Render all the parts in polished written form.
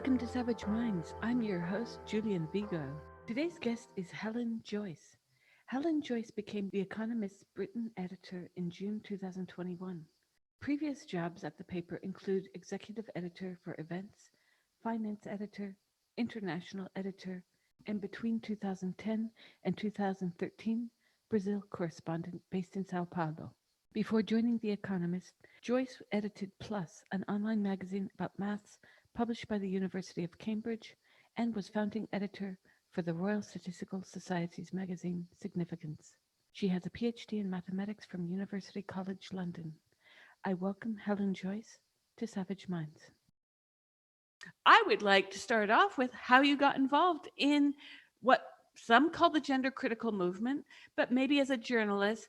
Welcome to Savage Minds. I'm your host, Julian Vigo. Today's guest is Helen Joyce. Helen Joyce became The Economist's Britain editor in June 2021. Previous jobs at the paper include executive editor for events, finance editor, international editor, and between 2010 and 2013, Brazil correspondent based in Sao Paulo. Before joining The Economist, Joyce edited Plus, an online magazine about maths published by the University of Cambridge, and was founding editor for the Royal Statistical Society's magazine Significance. She has a PhD in mathematics from University College London. I welcome Helen Joyce to Savage Minds. I would like to start off with how you got involved in what some call the gender critical movement, but maybe as a journalist,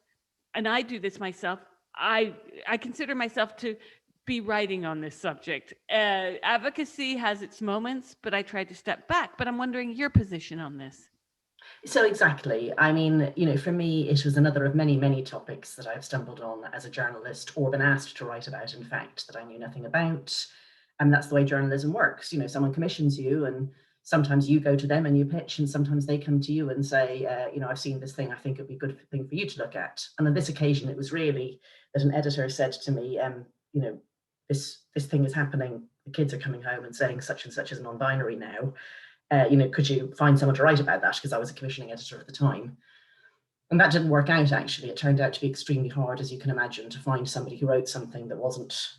and I do this myself, I consider myself to be writing on this subject. Advocacy has its moments, but I tried to step back. But I'm wondering your position on this. So exactly. I mean, for me, it was another of many, many topics that I've stumbled on as a journalist or been asked to write about, in fact, that I knew nothing about. And that's the way journalism works. Someone commissions you and sometimes you go to them and you pitch, and sometimes they come to you and say, I've seen this thing, I think it'd be a good thing for you to look at. And on this occasion, it was really that an editor said to me, this thing is happening. The kids are coming home and saying such and such is non-binary now. Could you find someone to write about that? Because I was a commissioning editor at the time. And that didn't work out, actually. It turned out to be extremely hard, as you can imagine, to find somebody who wrote something that wasn't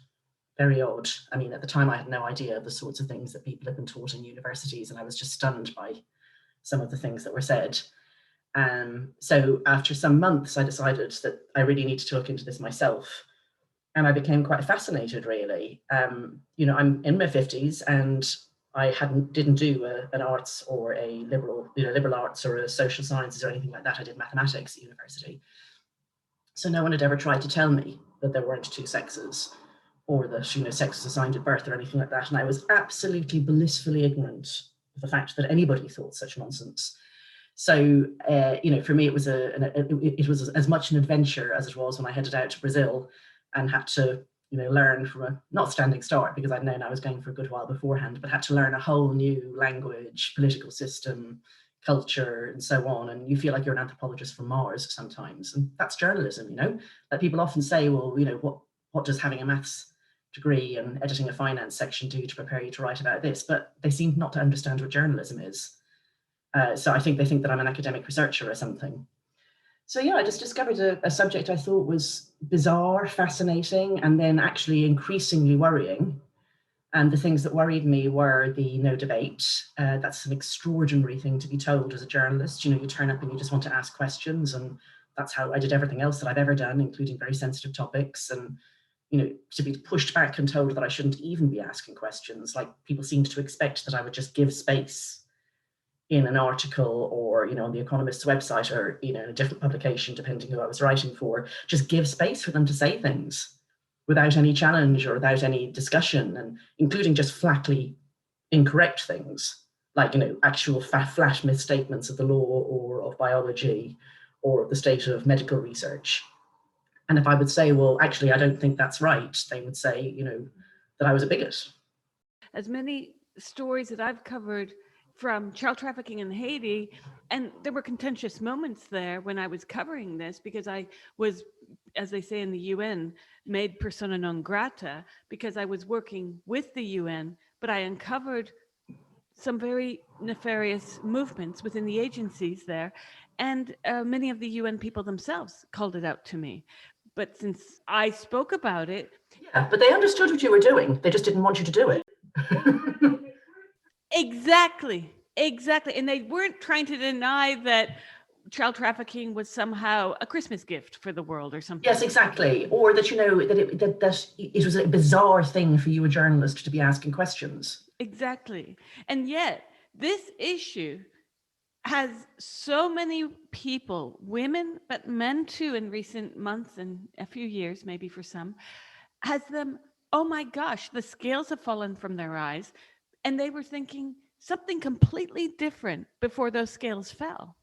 very odd. I mean, at the time, I had no idea of the sorts of things that people had been taught in universities, and I was just stunned by some of the things that were said. So after some months, I decided that I really needed to look into this myself. And I became quite fascinated, really. I'm in my 50s, and I didn't do an arts or a liberal arts or a social sciences or anything like that. I did mathematics at university. So no one had ever tried to tell me that there weren't two sexes or that, sex was assigned at birth or anything like that. And I was absolutely blissfully ignorant of the fact that anybody thought such nonsense. So, for me, it was as much an adventure as it was when I headed out to Brazil and had to, learn from a not standing start, because I'd known I was going for a good while beforehand, but had to learn a whole new language, political system, culture, and so on. And you feel like you're an anthropologist from Mars sometimes. And that's journalism, Like people often say, well, what does having a maths degree and editing a finance section do to prepare you to write about this? But they seem not to understand what journalism is. So I think they think that I'm an academic researcher or something. So I just discovered a subject I thought was bizarre, fascinating, and then actually increasingly worrying. And the things that worried me were the no debate. That's an extraordinary thing to be told as a journalist. You turn up and you just want to ask questions, and that's how I did everything else that I've ever done, including very sensitive topics. And to be pushed back and told that I shouldn't even be asking questions, like people seemed to expect that I would just give space in an article or, on the Economist's website or, in a different publication, depending who I was writing for, just give space for them to say things without any challenge or without any discussion, and including just flatly incorrect things, like, actual flat misstatements of the law or of biology or of the state of medical research. And if I would say, well, actually, I don't think that's right, they would say, that I was a bigot. As many stories that I've covered from child trafficking in Haiti, and there were contentious moments there when I was covering this, because I was, as they say in the UN, made persona non grata, because I was working with the UN, but I uncovered some very nefarious movements within the agencies there, and many of the UN people themselves called it out to me. But since I spoke about it... Yeah, but they understood what you were doing. They just didn't want you to do it. Exactly. And they weren't trying to deny that child trafficking was somehow a Christmas gift for the world or something. Yes, exactly. Or that, that it was a bizarre thing for you, a journalist, to be asking questions. Exactly. And yet this issue has so many people, women, but men too, in recent months and a few years, maybe for some, has them, oh my gosh, the scales have fallen from their eyes. And they were thinking something completely different before those scales fell.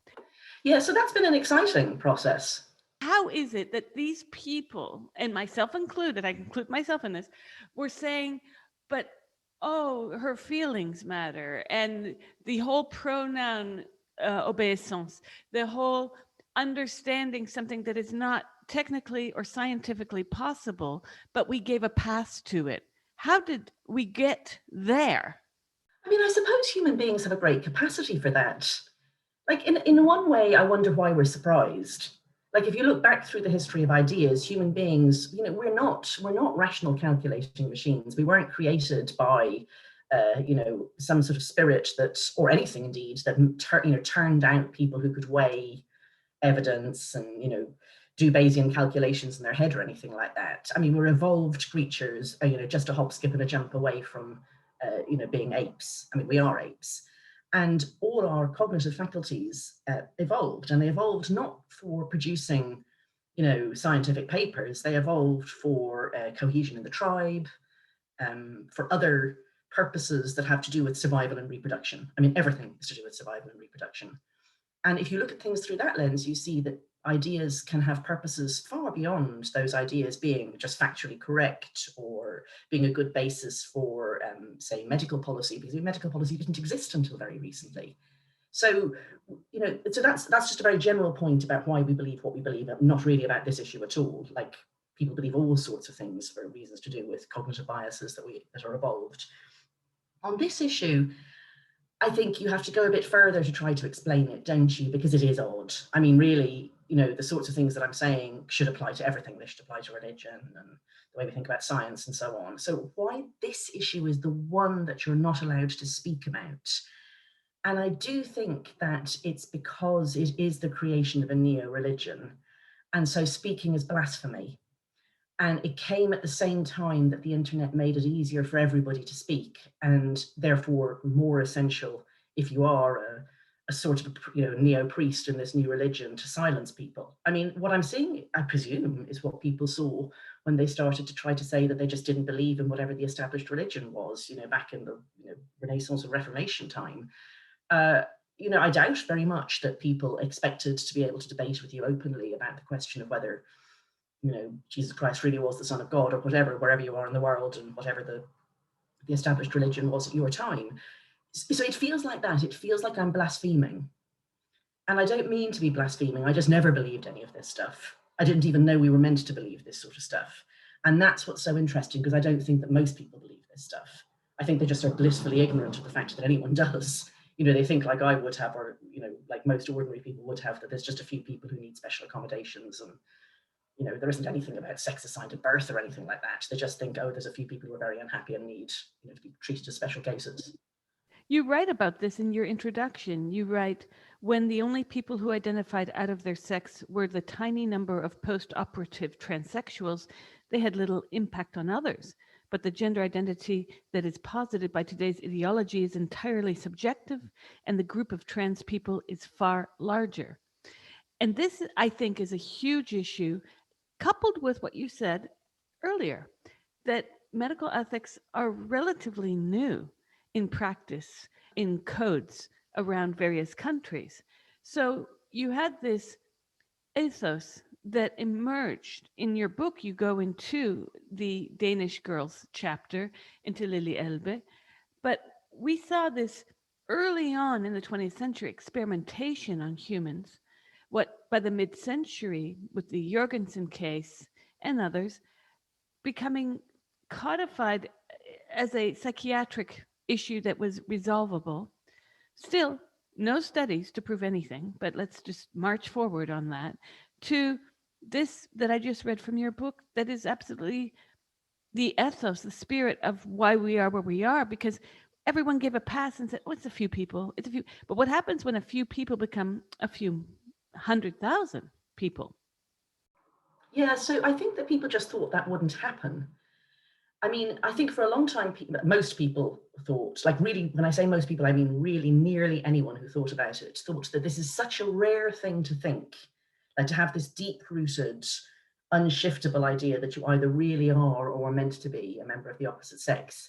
Yeah, so that's been an exciting process. How is it that these people, and myself included, I include myself in this, were saying, but oh, her feelings matter, and the whole pronoun obeisance, the whole understanding something that is not technically or scientifically possible, but we gave a pass to it. How did we get there? I mean, I suppose human beings have a great capacity for that. Like in one way, I wonder why we're surprised. Like if you look back through the history of ideas, human beings, we're not rational calculating machines. We weren't created by some sort of spirit that, or anything indeed, that turned out people who could weigh evidence and do Bayesian calculations in their head or anything like that. I mean, we're evolved creatures, just a hop, skip, and a jump away from being apes. I mean, we are apes, and all our cognitive faculties evolved, and they evolved not for producing scientific papers. They evolved for cohesion in the tribe, for other purposes that have to do with survival and reproduction. I mean, everything is to do with survival and reproduction. And if you look at things through that lens, you see that ideas can have purposes far beyond those ideas being just factually correct or being a good basis for, say, medical policy, because medical policy didn't exist until very recently. So, so that's just a very general point about why we believe what we believe, not really about this issue at all. Like people believe all sorts of things for reasons to do with cognitive biases that are evolved. On this issue, I think you have to go a bit further to try to explain it, don't you? Because it is odd. I mean, really, the sorts of things that I'm saying should apply to everything. They should apply to religion and the way we think about science and so on. So why this issue is the one that you're not allowed to speak about? And I do think that it's because it is the creation of a neo-religion. And so speaking is blasphemy. And it came at the same time that the internet made it easier for everybody to speak, and therefore more essential if you are a sort of neo-priest in this new religion to silence people. I mean, what I'm seeing, I presume, is what people saw when they started to try to say that they just didn't believe in whatever the established religion was, back in the Renaissance and Reformation time. I doubt very much that people expected to be able to debate with you openly about the question of whether Jesus Christ really was the Son of God or whatever, wherever you are in the world and whatever the established religion was at your time. So it feels like that. It feels like I'm blaspheming. And I don't mean to be blaspheming. I just never believed any of this stuff. I didn't even know we were meant to believe this sort of stuff. And that's what's so interesting, because I don't think that most people believe this stuff. I think they just are blissfully ignorant of the fact that anyone does. They think like I would have, or, like most ordinary people would have, that there's just a few people who need special accommodations, and there isn't anything about sex assigned at birth or anything like that. They just think, oh, there's a few people who are very unhappy and need to be treated as special cases. You write about this in your introduction. You write, when the only people who identified out of their sex were the tiny number of post operative transsexuals, they had little impact on others. But the gender identity that is posited by today's ideology is entirely subjective, and the group of trans people is far larger. And this, I think, is a huge issue, coupled with what you said earlier, that medical ethics are relatively new in practice, in codes around various countries. So you had this ethos that emerged. In your book, you go into the Danish girls chapter, into Lily Elbe, but we saw this early on in the 20th century experimentation on humans. What by the mid century, with the Jorgensen case and others, becoming codified as a psychiatric issue that was resolvable. Still, no studies to prove anything, but let's just march forward on that. To this that I just read from your book, that is absolutely the ethos, the spirit of why we are where we are, because everyone gave a pass and said, oh, it's a few people, it's a few. But what happens when a few people become a few 100,000 people? Yeah, so I think that people just thought that wouldn't happen. I mean, I think for a long time, most people thought, like really, when I say most people, I mean really nearly anyone who thought about it, thought that this is such a rare thing to think, like to have this deep-rooted, unshiftable idea that you either really are or are meant to be a member of the opposite sex.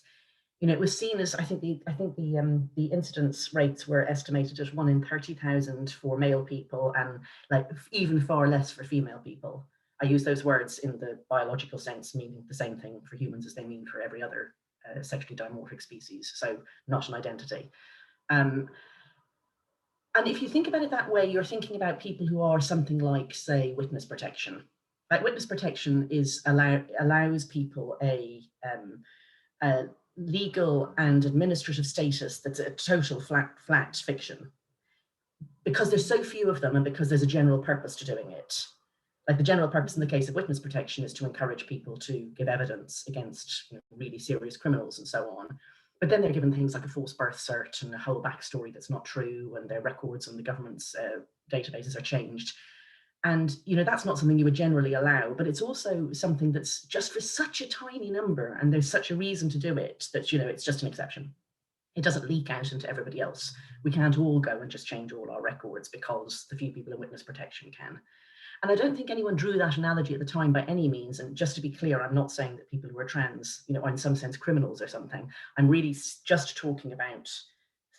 It was seen as, I think the incidence rates were estimated at 1 in 30,000 for male people, and like even far less for female people. I use those words in the biological sense, meaning the same thing for humans as they mean for every other sexually dimorphic species, so not an identity. Um, and if you think about it that way, you're thinking about people who are something like, say, witness protection. Like witness protection allows people a legal and administrative status that's a total flat fiction, because there's so few of them and because there's a general purpose to doing it. Like the general purpose in the case of witness protection is to encourage people to give evidence against really serious criminals and so on. But then they're given things like a false birth cert and a whole backstory that's not true, and their records on the government's databases are changed. And that's not something you would generally allow, but it's also something that's just for such a tiny number, and there's such a reason to do it that it's just an exception. It doesn't leak out into everybody else. We can't all go and just change all our records because the few people in witness protection can. And I don't think anyone drew that analogy at the time by any means. And just to be clear, I'm not saying that people who are trans, are in some sense criminals or something. I'm really just talking about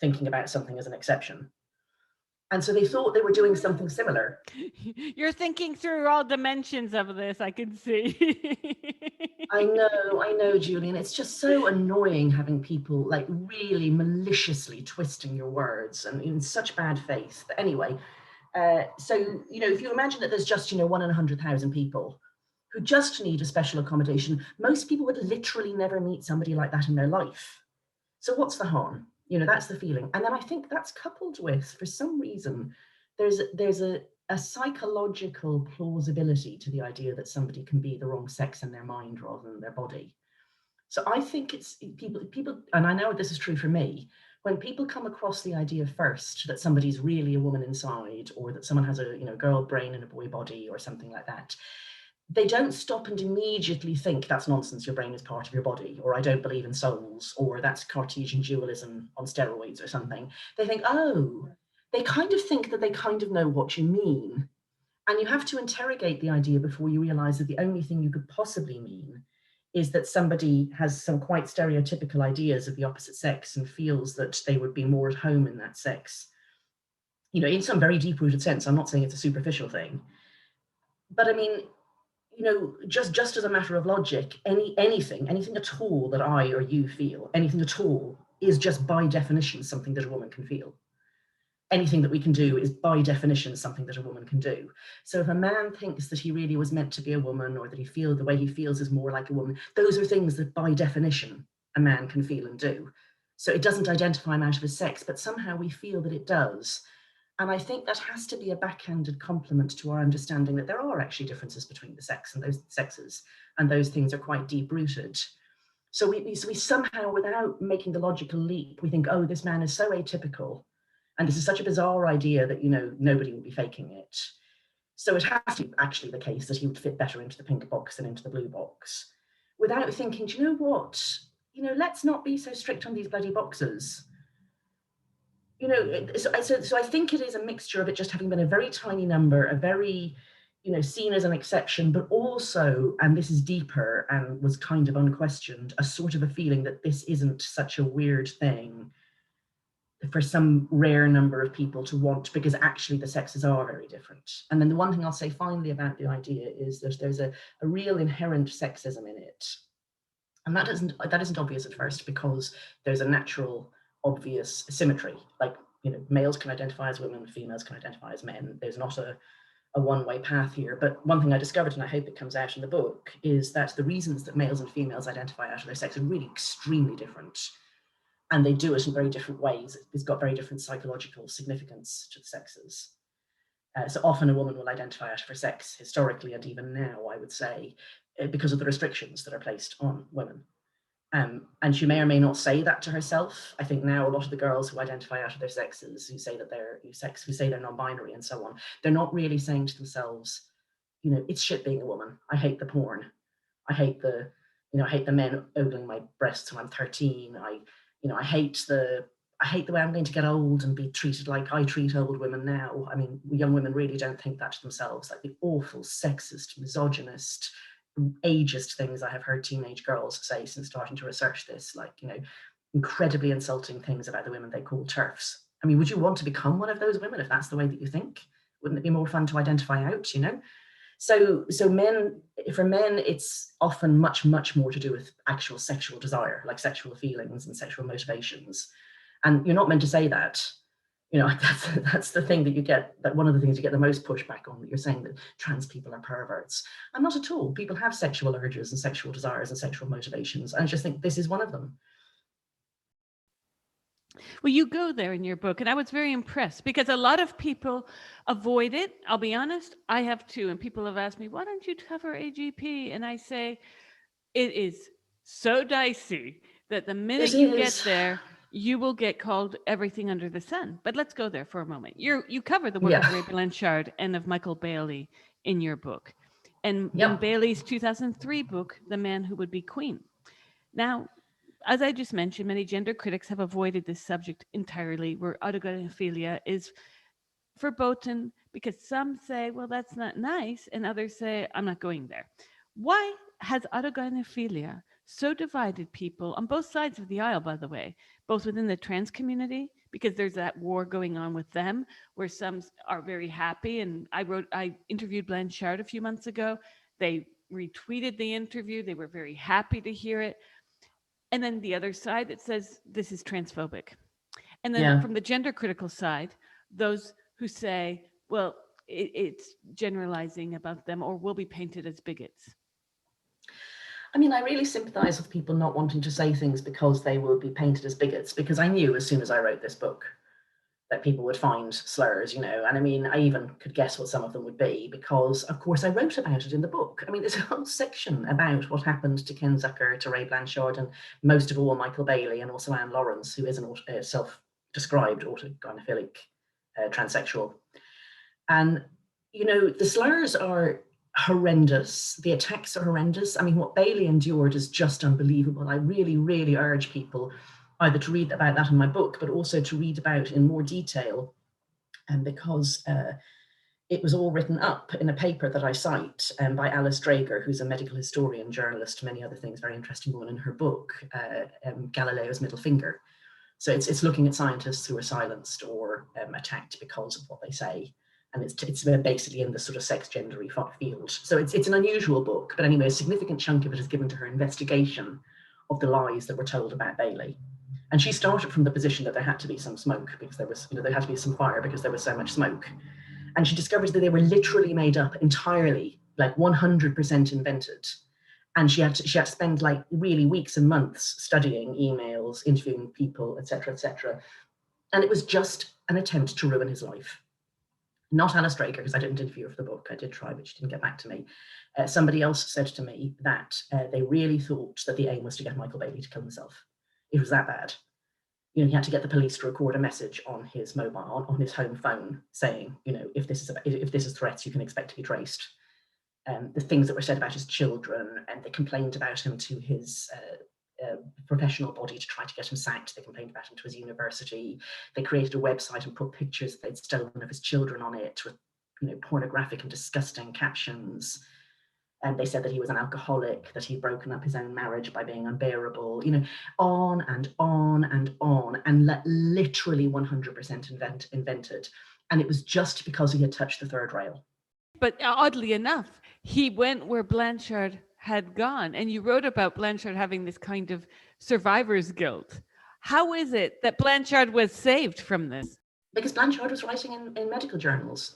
thinking about something as an exception. And so they thought they were doing something similar. You're thinking through all dimensions of this, I can see. I know, Julian. It's just so annoying having people like really maliciously twisting your words and in such bad faith. But anyway, so if you imagine that there's just 1 in 100,000 people who just need a special accommodation, most people would literally never meet somebody like that in their life. So what's the harm? That's the feeling. And then I think that's coupled with, for some reason, there's a psychological plausibility to the idea that somebody can be the wrong sex in their mind rather than their body. So I think it's people, and I know this is true for me, when people come across the idea first that somebody's really a woman inside, or that someone has a girl brain and a boy body or something like that, they don't stop and immediately think that's nonsense, your brain is part of your body, or I don't believe in souls, or that's Cartesian dualism on steroids or something. They think, oh, they kind of think that they kind of know what you mean. And you have to interrogate the idea before you realize that the only thing you could possibly mean is that somebody has some quite stereotypical ideas of the opposite sex and feels that they would be more at home in that sex. In some very deep-rooted sense. I'm not saying it's a superficial thing. But I mean, just as a matter of logic, anything at all that I or you feel, anything at all, is just by definition something that a woman can feel. Anything that we can do is by definition something that a woman can do. So if a man thinks that he really was meant to be a woman, or that the way he feels is more like a woman, those are things that by definition a man can feel and do. So it doesn't identify him out of his sex, but somehow we feel that it does. And I think that has to be a backhanded compliment to our understanding that there are actually differences between the sex and those sexes, and those things are quite deep-rooted. So we somehow, without making the logical leap, we think, oh, this man is so atypical, and this is such a bizarre idea that, nobody will be faking it. So it has to be actually the case that he would fit better into the pink box than into the blue box, without thinking, do you know what? Let's not be so strict on these bloody boxes. So I think it is a mixture of it just having been a very tiny number, a very, seen as an exception, but also, and this is deeper and was kind of unquestioned, a sort of a feeling that this isn't such a weird thing for some rare number of people to want, because actually the sexes are very different. And then the one thing I'll say finally about the idea is that there's a real inherent sexism in it. And that isn't obvious at first, because there's a natural, obvious symmetry. Like, males can identify as women, females can identify as men. There's not a one-way path here. But one thing I discovered, and I hope it comes out in the book, is that the reasons that males and females identify out of their sex are really extremely different. And they do it in very different ways. It's got very different psychological significance to the sexes. So often a woman will identify out of her sex, historically and even now, I would say, because of the restrictions that are placed on women. And she may or may not say that to herself. I think now a lot of the girls who identify out of their sexes, who say that they're who say they're non-binary and so on, they're not really saying to themselves, it's shit being a woman. I hate the porn. I hate the men ogling my breasts when I'm 13. I hate the way I'm going to get old and be treated like I treat old women now. I mean, young women really don't think that to themselves, like the awful, sexist, misogynist, ageist things I have heard teenage girls say since starting to research this, like, incredibly insulting things about the women they call TERFs. I mean, would you want to become one of those women if that's the way that you think? Wouldn't it be more fun to identify out, For men, it's often much, much more to do with actual sexual desire, like sexual feelings and sexual motivations. And you're not meant to say that. That's the thing that you get, that one of the things you get the most pushback on, that you're saying that trans people are perverts. And not at all. People have sexual urges and sexual desires and sexual motivations. And I just think this is one of them. Well, you go there in your book, and I was very impressed because a lot of people avoid it. I'll be honest, I have too. And people have asked me, why don't you cover AGP? And I say, it is so dicey that the minute It you get is. there, you will get called everything under the sun. But let's go there for a moment. You cover the work Yeah. of Ray Blanchard and of Michael Bailey in your book, and in Yep. Bailey's 2003 book, The Man Who Would Be Queen. Now, as I just mentioned, many gender critics have avoided this subject entirely, where autogynephilia is verboten because some say, well, that's not nice, and others say, I'm not going there. Why has autogynephilia so divided people on both sides of the aisle, by the way, both within the trans community, because there's that war going on with them, where some are very happy. And I interviewed Blanchard a few months ago. They retweeted the interview. They were very happy to hear it. And then the other side that says this is transphobic. And then Yeah. from the gender critical side, those who say, well, it's generalizing about them or will be painted as bigots. I mean, I really sympathize with people not wanting to say things because they will be painted as bigots, because I knew as soon as I wrote this book that people would find slurs, and I mean, I even could guess what some of them would be, because of course I wrote about it in the book. I mean, there's a whole section about what happened to Ken Zucker, to Ray Blanchard, and most of all Michael Bailey, and also Anne Lawrence, who is a self-described autogynephilic transsexual. And the slurs are horrendous. The attacks are horrendous. I mean, what Bailey endured is just unbelievable. I really, really urge people either to read about that in my book, but also to read about in more detail, and because it was all written up in a paper that I cite by Alice Drager, who's a medical historian, journalist, many other things, very interesting woman, in her book, Galileo's Middle Finger. So it's looking at scientists who are silenced or attacked because of what they say. And it's basically in the sort of sex gendery field. So it's an unusual book, but anyway, a significant chunk of it is given to her investigation of the lies that were told about Bailey. And she started from the position that there had to be some smoke because there was, there had to be some fire because there was so much smoke. And she discovers that they were literally made up entirely, like 100% invented. And she had to spend like really weeks and months studying emails, interviewing people, etc., etc. And it was just an attempt to ruin his life. Not Alice Drager, because I didn't interview her for the book. I did try, but she didn't get back to me. Somebody else said to me that they really thought that the aim was to get Michael Bailey to kill himself. It was that bad. He had to get the police to record a message on his mobile, on his home phone, saying, if this is threats, you can expect to be traced. The things that were said about his children, and they complained about him to his professional body to try to get him sacked. They complained about him to his university. They created a website and put pictures they'd stolen of his children on it with, pornographic and disgusting captions. And they said that he was an alcoholic, that he'd broken up his own marriage by being unbearable, on and on and on, and literally 100% invented. And it was just because he had touched the third rail. But oddly enough, he went where Blanchard had gone. And you wrote about Blanchard having this kind of survivor's guilt. How is it that Blanchard was saved from this? Because Blanchard was writing in medical journals.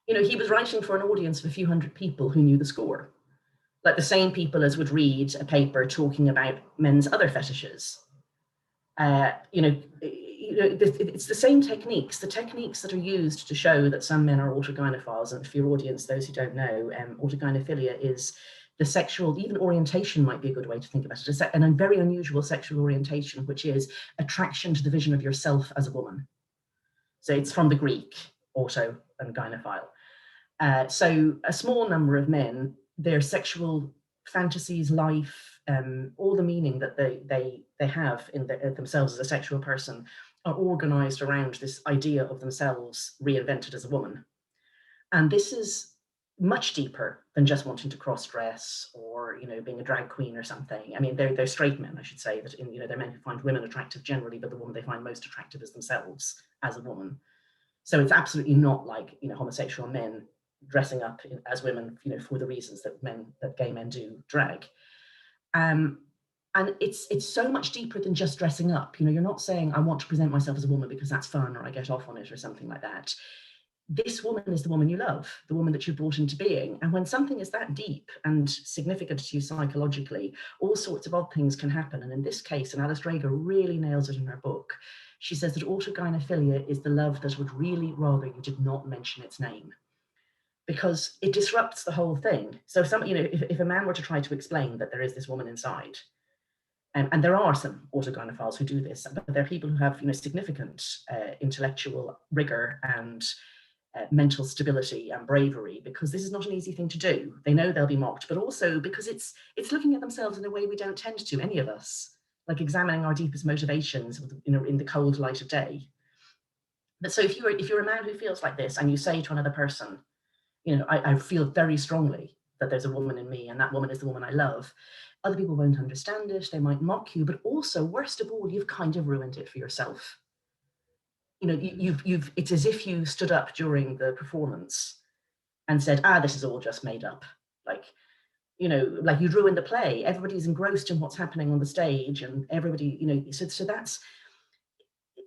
He was writing for an audience of a few hundred people who knew the score. Like the same people as would read a paper talking about men's other fetishes. It's the same techniques, the techniques that are used to show that some men are autogynephiles. And for your audience, those who don't know, autogynephilia is the sexual, even orientation might be a good way to think about it, and a very unusual sexual orientation, which is attraction to the vision of yourself as a woman. So it's from the Greek, auto and gynephile. So a small number of men, their sexual fantasies, life, all the meaning that they have in themselves as a sexual person are organized around this idea of themselves reinvented as a woman. And this is much deeper than just wanting to cross-dress or, being a drag queen or something. I mean, they're straight men, I should say, that they're men who find women attractive generally, but the woman they find most attractive is themselves as a woman. So it's absolutely not like, homosexual men dressing up as women, for the reasons that gay men do drag. Um, and it's so much deeper than just dressing up. You're not saying I want to present myself as a woman because that's fun or I get off on it or something like that. This woman is the woman you love, the woman that you brought into being. And when something is that deep and significant to you psychologically, all sorts of odd things can happen. And in this case, and Alice Drager really nails it in her book, she says that autogynephilia is the love that would really rather you did not mention its name, because it disrupts the whole thing. So if a man were to try to explain that there is this woman inside, and there are some autogynephiles who do this, but they're people who have significant intellectual rigor and mental stability and bravery, because this is not an easy thing to do. They know they'll be mocked, but also because it's looking at themselves in a way we don't tend to, any of us, like examining our deepest motivations in the cold light of day. But so if you're a man who feels like this and you say to another person, I feel very strongly that there's a woman in me and that woman is the woman I love, other people won't understand it, they might mock you, but also, worst of all, you've kind of ruined it for yourself. It's as if you stood up during the performance and said, this is all just made up. Like you'd ruin the play. Everybody's engrossed in what's happening on the stage, and everybody, so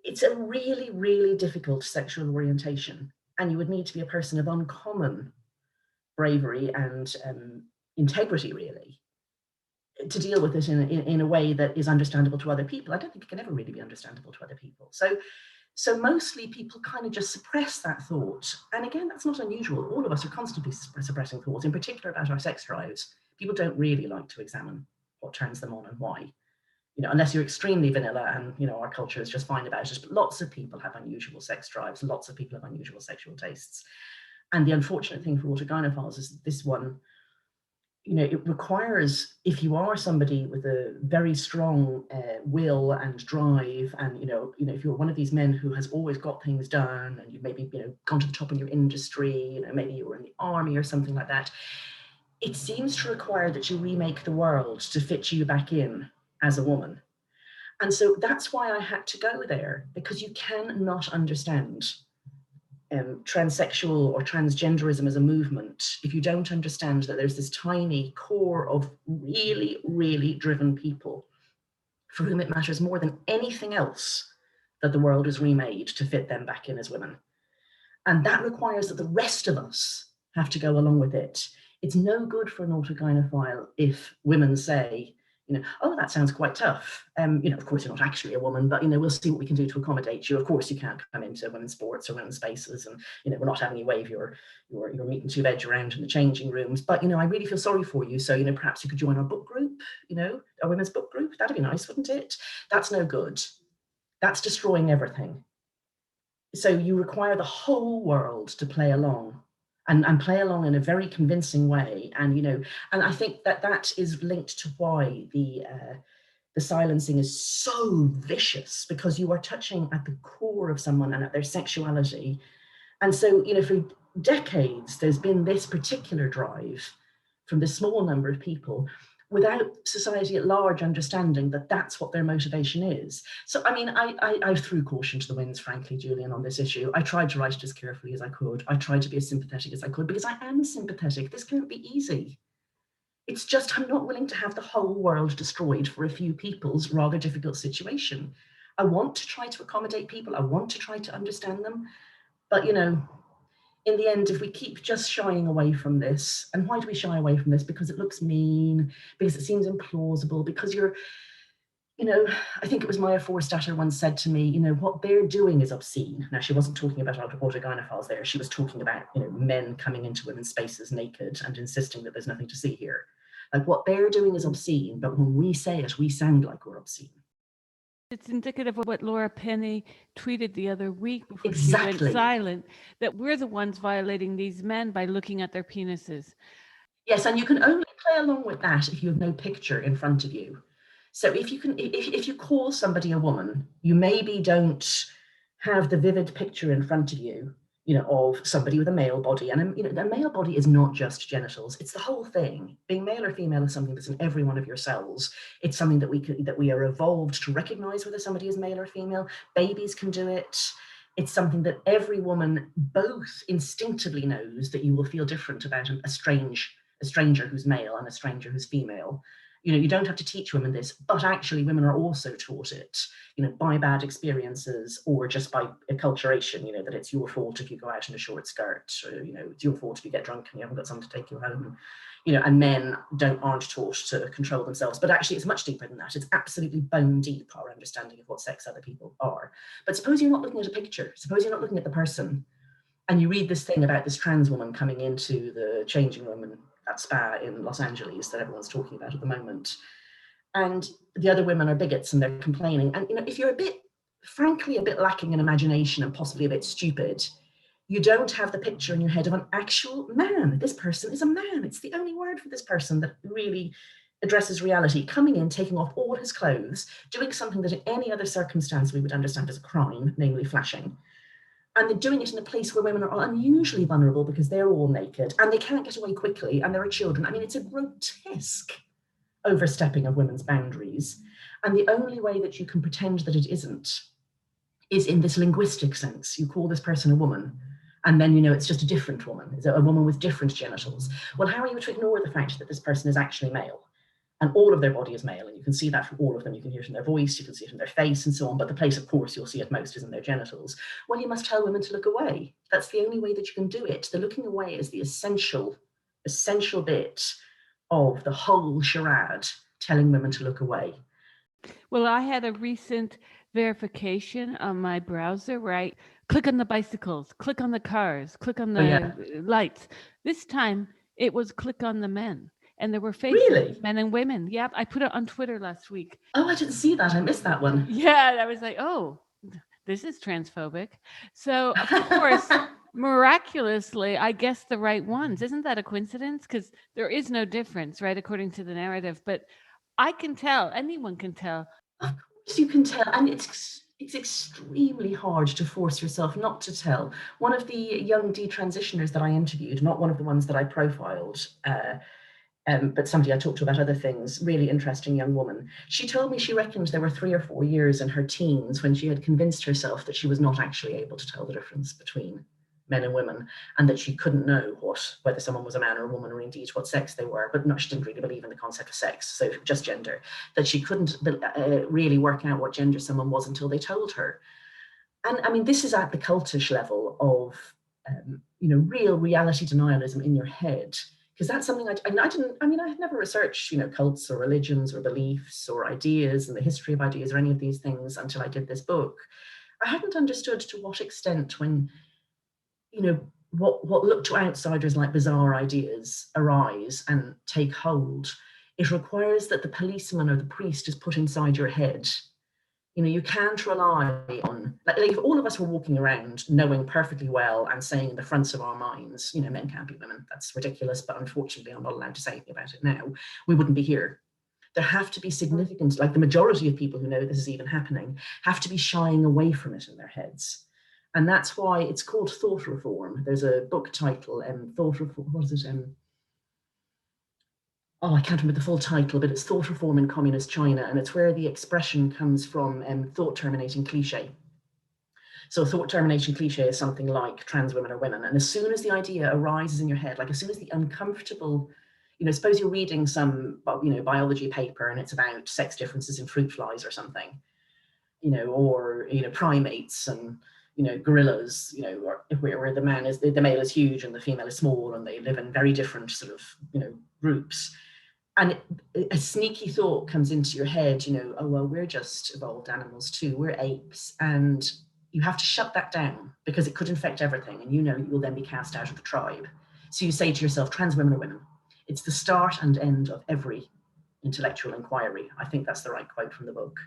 it's a really, really difficult sexual orientation. And you would need to be a person of uncommon bravery and integrity, really, to deal with it in a way that is understandable to other people. I don't think it can ever really be understandable to other people. So mostly people kind of just suppress that thought. And again, that's not unusual. All of us are constantly suppressing thoughts, in particular about our sex drives. People don't really like to examine what turns them on and why, unless you're extremely vanilla and, our culture is just fine about it. But lots of people have unusual sex drives. Lots of people have unusual sexual tastes. And the unfortunate thing for autogynephiles is this one, it requires, if you are somebody with a very strong will and drive, and if you're one of these men who has always got things done, and you've maybe gone to the top in your industry, maybe you were in the army or something like that, it seems to require that you remake the world to fit you back in as a woman. And so that's why I had to go there, because you cannot understand transsexual or transgenderism as a movement if you don't understand that there's this tiny core of really, really driven people for whom it matters more than anything else that the world is remade to fit them back in as women. And that requires that the rest of us have to go along with it. It's no good for an autogynephile if women say, oh, that sounds quite tough. Of course, you're not actually a woman, but, we'll see what we can do to accommodate you. Of course, you can't come into women's sports or women's spaces, and, we're not having you wave your meat and two veg around in the changing rooms. But, I really feel sorry for you. So, perhaps you could join our book group, our women's book group. That'd be nice, wouldn't it? That's no good. That's destroying everything. So you require the whole world to play along. And play along in a very convincing way, and I think that is linked to why the silencing is so vicious, because you are touching at the core of someone and at their sexuality. And so for decades there's been this particular drive from this small number of people, without society at large understanding that that's what their motivation is. So, I threw caution to the winds, frankly, Julian, on this issue. I tried to write it as carefully as I could. I tried to be as sympathetic as I could, because I am sympathetic. This can't be easy. It's just, I'm not willing to have the whole world destroyed for a few people's rather difficult situation. I want to try to accommodate people. I want to try to understand them. But, in the end, if we keep just shying away from this, and why do we shy away from this? Because it looks mean, because it seems implausible, because I think it was Maya Forstater once said to me, what they're doing is obscene. Now, she wasn't talking about autogynephiles there. She was talking about, men coming into women's spaces naked and insisting that there's nothing to see here. Like, what they're doing is obscene, but when we say it, we sound like we're obscene. It's indicative of what Laura Penny tweeted the other week before she Exactly. went silent, that we're the ones violating these men by looking at their penises. Yes, and you can only play along with that if you have no picture in front of you. So if you call somebody a woman, you maybe don't have the vivid picture in front of you, of somebody with a male body. And, a male body is not just genitals. It's the whole thing. Being male or female is something that's in every one of your cells. It's something that we are evolved to recognize whether somebody is male or female. Babies can do it. It's something that every woman both instinctively knows that you will feel different about a stranger who's male and a stranger who's female. You know, you don't have to teach women this, but actually women are also taught it, you know, by bad experiences or just by acculturation, you know, that it's your fault if you go out in a short skirt, or, you know, it's your fault if you get drunk and you haven't got someone to take you home. You know, and men aren't taught to control themselves. But actually, it's much deeper than that. It's absolutely bone deep, our understanding of what sex other people are. But suppose you're not looking at a picture. Suppose you're not looking at the person, and you read this thing about this trans woman coming into the changing room in that spa in Los Angeles that everyone's talking about at the moment. And the other women are bigots and they're complaining. And, you know, if you're frankly, a bit lacking in imagination and possibly a bit stupid, you don't have the picture in your head of an actual man. This person is a man. It's the only word for this person that really addresses reality, coming in, taking off all his clothes, doing something that in any other circumstance we would understand as a crime, namely flashing. And they're doing it in a place where women are unusually vulnerable because they're all naked and they can't get away quickly and there are children. I mean, it's a grotesque overstepping of women's boundaries. And the only way that you can pretend that it isn't is in this linguistic sense. You call this person a woman, and then you know it's just a different woman. It's a woman with different genitals. Well, how are you to ignore the fact that this person is actually male? And all of their body is male, and you can see that from all of them. You can hear it in their voice, you can see it in their face, and so on. But the place, of course, you'll see it most is in their genitals. Well, you must tell women to look away. That's the only way that you can do it. The looking away is the essential bit of the whole charade, telling women to look away. Well, I had a recent verification on my browser where I click on the bicycles, click on the cars, click on the lights. This time it was click on the men. And there were faces, really? Men and women. Yep, I put it on Twitter last week. Oh, I didn't see that. I missed that one. Yeah, I was like, oh, this is transphobic. So, of course, miraculously, I guessed the right ones. Isn't that a coincidence? Because there is no difference, right, according to the narrative. But I can tell, anyone can tell. Of course you can tell. And it's extremely hard to force yourself not to tell. One of the young detransitioners that I interviewed, not one of the ones that I profiled, but somebody I talked to about other things, really interesting young woman. She told me she reckoned there were 3 or 4 years in her teens when she had convinced herself that she was not actually able to tell the difference between men and women, and that she couldn't know whether someone was a man or a woman, or indeed what sex they were. But no, she didn't really believe in the concept of sex, so just gender. That she couldn't really work out what gender someone was until they told her. And I mean, this is at the cultish level of real reality denialism in your head. Because that's something I had never researched, cults or religions or beliefs or ideas and the history of ideas or any of these things until I did this book. I hadn't understood to what extent when, what look to outsiders like bizarre ideas arise and take hold, it requires that the policeman or the priest is put inside your head. You can't rely on, like if all of us were walking around knowing perfectly well and saying in the fronts of our minds, men can't be women, that's ridiculous, but unfortunately I'm not allowed to say anything about it now, we wouldn't be here. There have to be significant, like the majority of people who know this is even happening, have to be shying away from it in their heads. And that's why it's called thought reform. There's a book title, thought reform, what is it? I can't remember the full title, but it's Thought Reform in Communist China, and it's where the expression comes from, thought terminating cliche. So thought termination cliche is something like trans women are women. And as soon as the idea arises in your head, like as soon as the uncomfortable, suppose you're reading some, biology paper and it's about sex differences in fruit flies or something, or, primates and, gorillas, where the male is huge and the female is small and they live in very different sort of, groups. And a sneaky thought comes into your head, oh, well, we're just evolved animals too, we're apes. And you have to shut that down because it could infect everything. And you will then be cast out of the tribe. So you say to yourself, trans women are women. It's the start and end of every intellectual inquiry. I think that's the right quote from the book.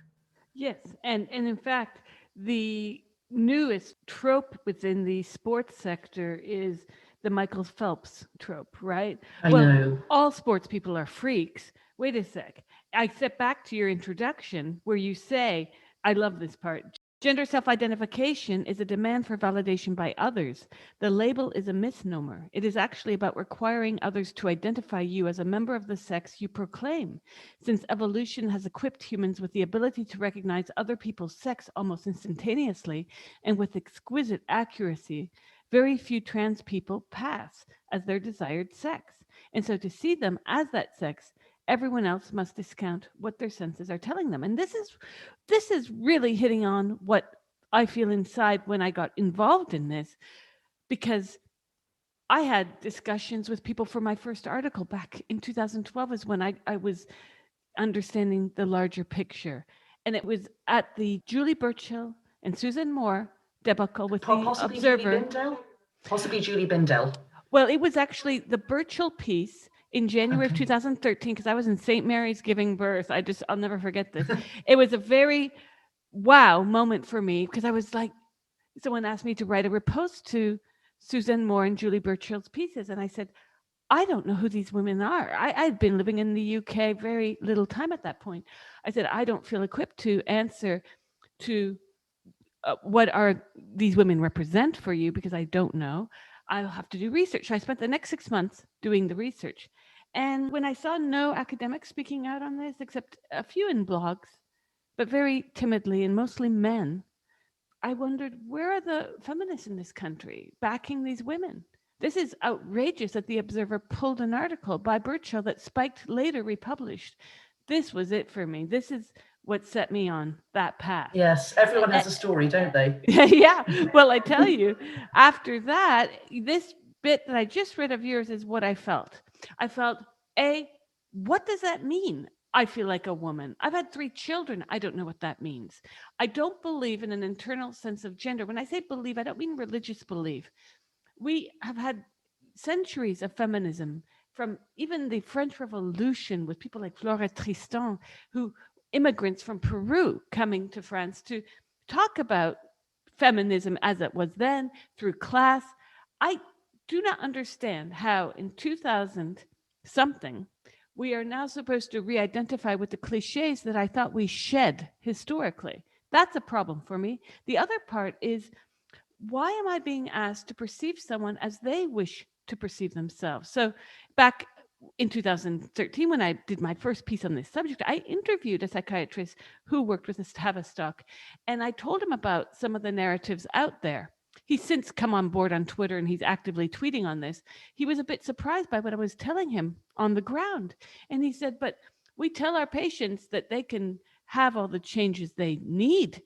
Yes. And in fact, the newest trope within the sports sector is the Michael Phelps trope, right? I know. All sports people are freaks. Wait a sec. I step back to your introduction where you say, I love this part, Gender self-identification is a demand for validation by others. The label is a misnomer. It is actually about requiring others to identify you as a member of the sex you proclaim. Since evolution has equipped humans with the ability to recognize other people's sex almost instantaneously and with exquisite accuracy, very few trans people pass as their desired sex. And so to see them as that sex, everyone else must discount what their senses are telling them. And this is really hitting on what I feel inside when I got involved in this, because I had discussions with people for my first article back in 2012 is when I was understanding the larger picture. And it was at the Julie Burchill and Susan Moore debacle with the Possibly Julie Observer. Bindel? Possibly Julie Bindel. Well, it was actually the Burchill piece in January of Okay. 2013, because I was in St. Mary's giving birth. I'll never forget this. It was a very wow moment for me, because I was like, someone asked me to write a repost to Suzanne Moore and Julie Burchill's pieces. And I said, I don't know who these women are. I'd been living in the UK very little time at that point. I said, I don't feel equipped to answer to what are these women represent for you, because I don't know. I'll have to do research. So I spent the next 6 months doing the research. And when I saw no academics speaking out on this, except a few in blogs, but very timidly and mostly men, I wondered, where are the feminists in this country backing these women? This is outrageous that the Observer pulled an article by Burchill that Spiked later republished. This was it for me. This is what set me on that path. Yes, everyone has a story, don't they? Yeah. Well, I tell you, after that, this bit that I just read of yours is what I felt. I felt, A, what does that mean? I feel like a woman. I've had 3 children. I don't know what that means. I don't believe in an internal sense of gender. When I say believe, I don't mean religious belief. We have had centuries of feminism, from even the French Revolution with people like Flora Tristan, who immigrants from Peru coming to France to talk about feminism as it was then through class. I do not understand how in 2000 something we are now supposed to re-identify with the cliches that I thought we shed historically. That's a problem for me. The other part is, why am I being asked to perceive someone as they wish to perceive themselves? So back in 2013, when I did my first piece on this subject, I interviewed a psychiatrist who worked with Tavistock, and I told him about some of the narratives out there. He's since come on board on Twitter and he's actively tweeting on this. He was a bit surprised by what I was telling him on the ground. And he said, but we tell our patients that they can have all the changes they need,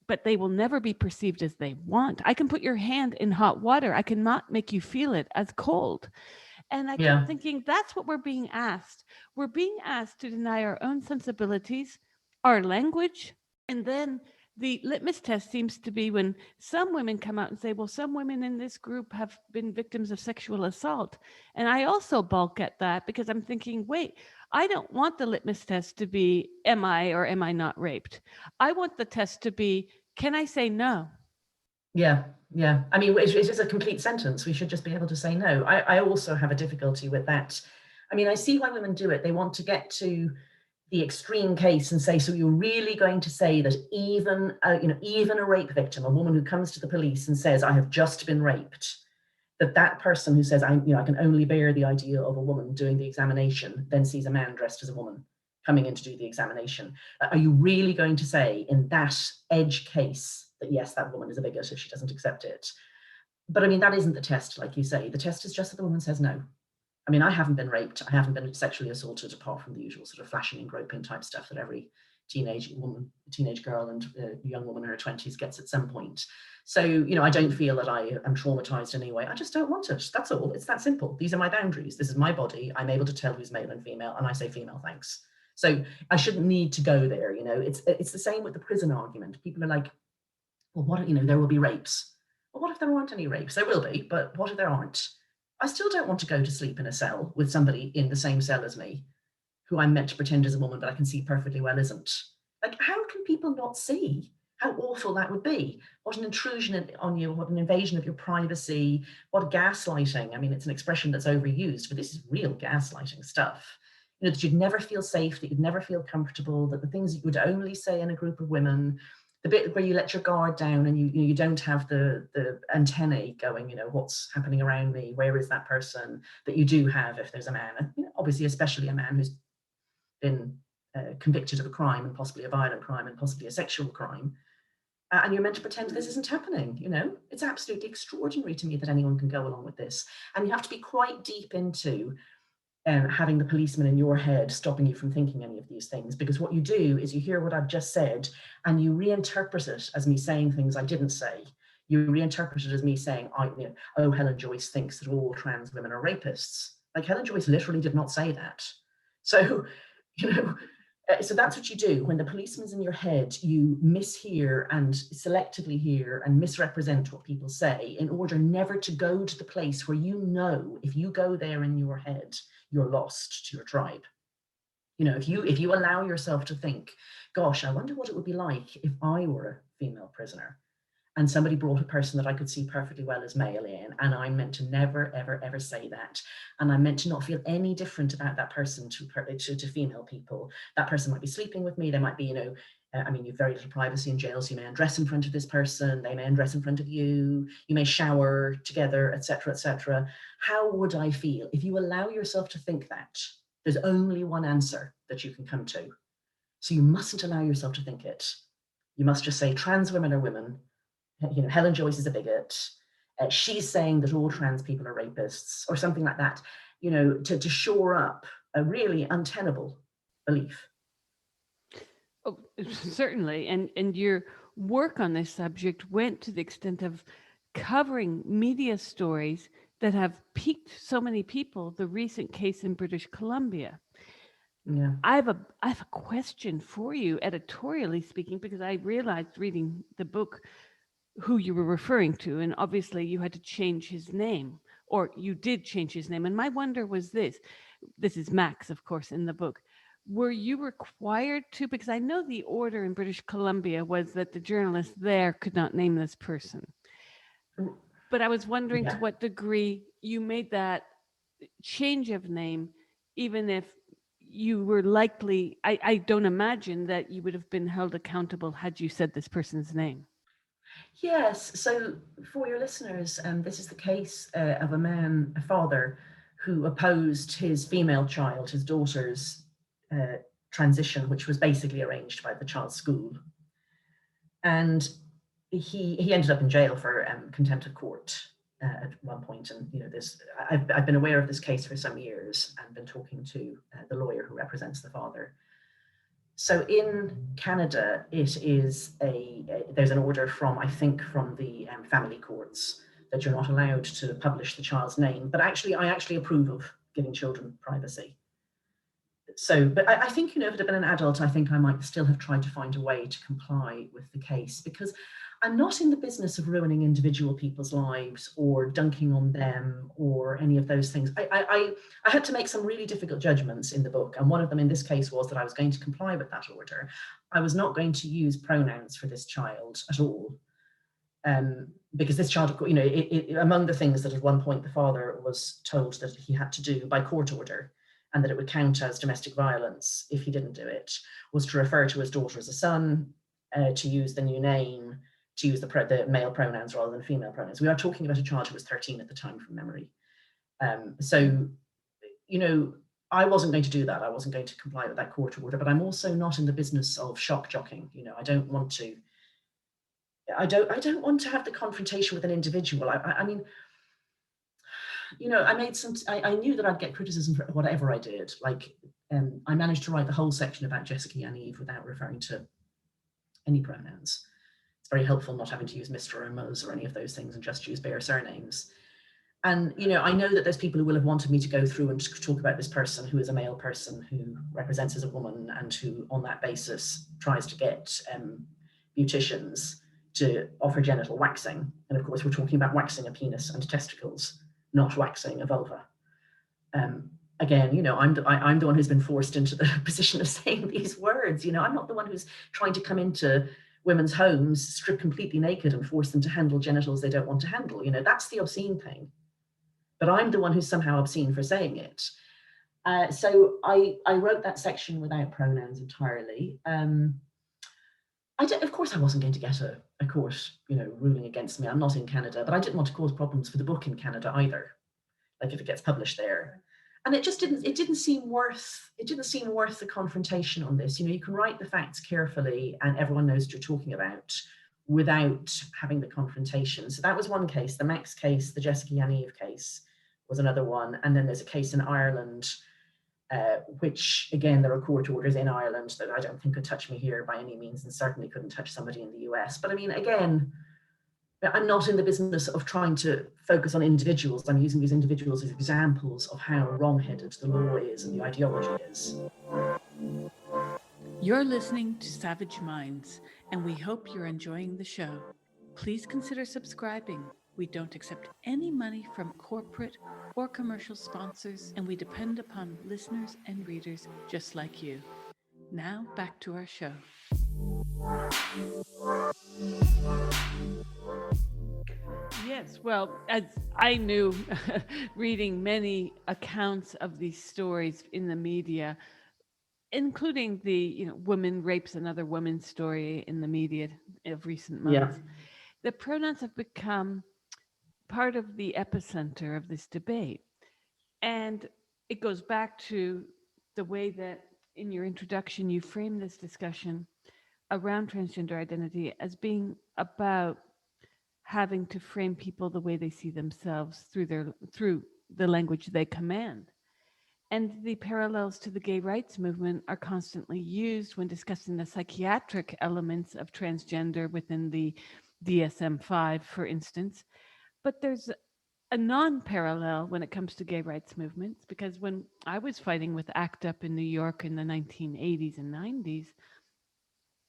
but they will never be perceived as they want. I can put your hand in hot water. I cannot make you feel it as cold. And I kept Yeah. thinking, that's what we're being asked. We're being asked to deny our own sensibilities, our language. And then the litmus test seems to be when some women come out and say, well, some women in this group have been victims of sexual assault. And I also balk at that, because I'm thinking, wait, I don't want the litmus test to be, am I or am I not raped? I want the test to be, can I say no? Yeah, yeah. I mean, it is a complete sentence. We should just be able to say no. I also have a difficulty with that. I mean, I see why women do it. They want to get to the extreme case and say, so you're really going to say that even a rape victim, a woman who comes to the police and says, I have just been raped, that person who says, I can only bear the idea of a woman doing the examination, then sees a man dressed as a woman coming in to do the examination. Are you really going to say in that edge case that, yes, that woman is a bigot if she doesn't accept it? But I mean, that isn't the test, like you say. The test is just that the woman says no. I mean, I haven't been raped. I haven't been sexually assaulted, apart from the usual sort of flashing and groping type stuff that every teenage girl and young woman in her 20s gets at some point. So, I don't feel that I am traumatized in any way. I just don't want it. That's all. It's that simple. These are my boundaries. This is my body. I'm able to tell who's male and female, and I say female, thanks. So I shouldn't need to go there. It's the same with the prison argument. People are like, well, what, there will be rapes. Well, what if there aren't any rapes? There will be, but what if there aren't? I still don't want to go to sleep in a cell with somebody in the same cell as me, who I'm meant to pretend is a woman, but I can see perfectly well isn't. Like, how can people not see how awful that would be? What an intrusion on you, what an invasion of your privacy, what gaslighting. I mean, it's an expression that's overused, but this is real gaslighting stuff. That you'd never feel safe, that you'd never feel comfortable, that the things that you would only say in a group of women the bit where you let your guard down and you don't have the antennae going, what's happening around me, where is that person, that you do have if there's a man, and obviously especially a man who's been convicted of a crime, and possibly a violent crime, and possibly a sexual crime, and you're meant to pretend this isn't happening. It's absolutely extraordinary to me that anyone can go along with this, and you have to be quite deep into having the policeman in your head stopping you from thinking any of these things, because what you do is you hear what I've just said and you reinterpret it as me saying things I didn't say. You reinterpret it as me saying, oh, Helen Joyce thinks that all trans women are rapists. Like, Helen Joyce literally did not say that. So, so that's what you do. When the policeman's in your head, you mishear and selectively hear and misrepresent what people say in order never to go to the place where if you go there in your head, you're lost to your tribe. If you allow yourself to think, gosh, I wonder what it would be like if I were a female prisoner and somebody brought a person that I could see perfectly well as male in, and I'm meant to never, ever, ever say that. And I'm meant to not feel any different about that person to female people. That person might be sleeping with me. They might be, you have very little privacy in jail, so you may undress in front of this person. They may undress in front of you. You may shower together, etc., etc. How would I feel? If you allow yourself to think that, there's only one answer that you can come to. So you mustn't allow yourself to think it. You must just say, trans women are women. Helen Joyce is a bigot. She's saying that all trans people are rapists, or something like that, to shore up a really untenable belief. Oh, certainly. And your work on this subject went to the extent of covering media stories that have piqued so many people. The recent case in British Columbia. Yeah. I have a question for you, editorially speaking, because I realized reading the book who you were referring to, and obviously you had to change his name, or you did change his name. And my wonder was this is Max, of course, in the book. Were you required to, because I know the order in British Columbia was that the journalist there could not name this person. But I was wondering to what degree you made that change of name, even if you were likely, I don't imagine that you would have been held accountable had you said this person's name. Yes, so for your listeners, this is the case of a father, who opposed his female child, his daughter's transition, which was basically arranged by the child's school. And he ended up in jail for contempt of court at one point. And I've been aware of this case for some years and been talking to the lawyer who represents the father. So in Canada, it is there's an order from the family courts that you're not allowed to publish the child's name. But I actually approve of giving children privacy. So, but I think, if it had been an adult, I think I might still have tried to find a way to comply with the case, because I'm not in the business of ruining individual people's lives or dunking on them or any of those things. I had to make some really difficult judgments in the book. And one of them in this case was that I was going to comply with that order. I was not going to use pronouns for this child at all. Because this child, among the things that at one point the father was told that he had to do by court order, and that it would count as domestic violence if he didn't do it, was to refer to his daughter as a son, to use the new name, to use the male pronouns rather than female pronouns. We are talking about a child who was 13 at the time from memory. So, I wasn't going to do that. I wasn't going to comply with that court order, but I'm also not in the business of shock jocking. I don't want to have the confrontation with an individual. I mean, I knew that I'd get criticism for whatever I did. Like, I managed to write the whole section about Jessica and Eve without referring to any pronouns. It's very helpful not having to use Mr. or Ms. or any of those things and just use bare surnames. And, I know that there's people who will have wanted me to go through and talk about this person who is a male person who represents as a woman and who on that basis tries to get beauticians to offer genital waxing. And of course, we're talking about waxing a penis and testicles, not waxing a vulva. Again, I'm the one who's been forced into the position of saying these words. I'm not the one who's trying to come into women's homes, strip completely naked and force them to handle genitals they don't want to handle. That's the obscene thing. But I'm the one who's somehow obscene for saying it. So I wrote that section without pronouns entirely. Of course, I wasn't going to get a court, ruling against me. I'm not in Canada, but I didn't want to cause problems for the book in Canada either. Like if it gets published there, and it just didn't. It didn't seem worth. It didn't seem worth the confrontation on this. You can write the facts carefully, and everyone knows what you're talking about, without having the confrontation. So that was one case. The Max case, the Jessica Yaniv case, was another one, and then there's a case in Ireland which again, there are court orders in Ireland that I don't think could touch me here by any means, and certainly couldn't touch somebody in the US. But I mean, again, I'm not in the business of trying to focus on individuals. I'm using these individuals as examples of how wrong-headed the law is and the ideology is. You're listening to Savage Minds, and we hope you're enjoying the show. Please consider subscribing. We don't accept any money from corporate or commercial sponsors, and we depend upon listeners and readers just like you. Now, back to our show. Yes, well, as I knew, reading many accounts of these stories in the media, including the woman rapes another woman story in the media of recent months, the pronouns have become part of the epicenter of this debate. And it goes back to the way that in your introduction you frame this discussion around transgender identity as being about having to frame people the way they see themselves through the language they command. And the parallels to the gay rights movement are constantly used when discussing the psychiatric elements of transgender within the DSM-5, for instance. But there's a non-parallel when it comes to gay rights movements, because when I was fighting with ACT UP in New York in the 1980s and 90s,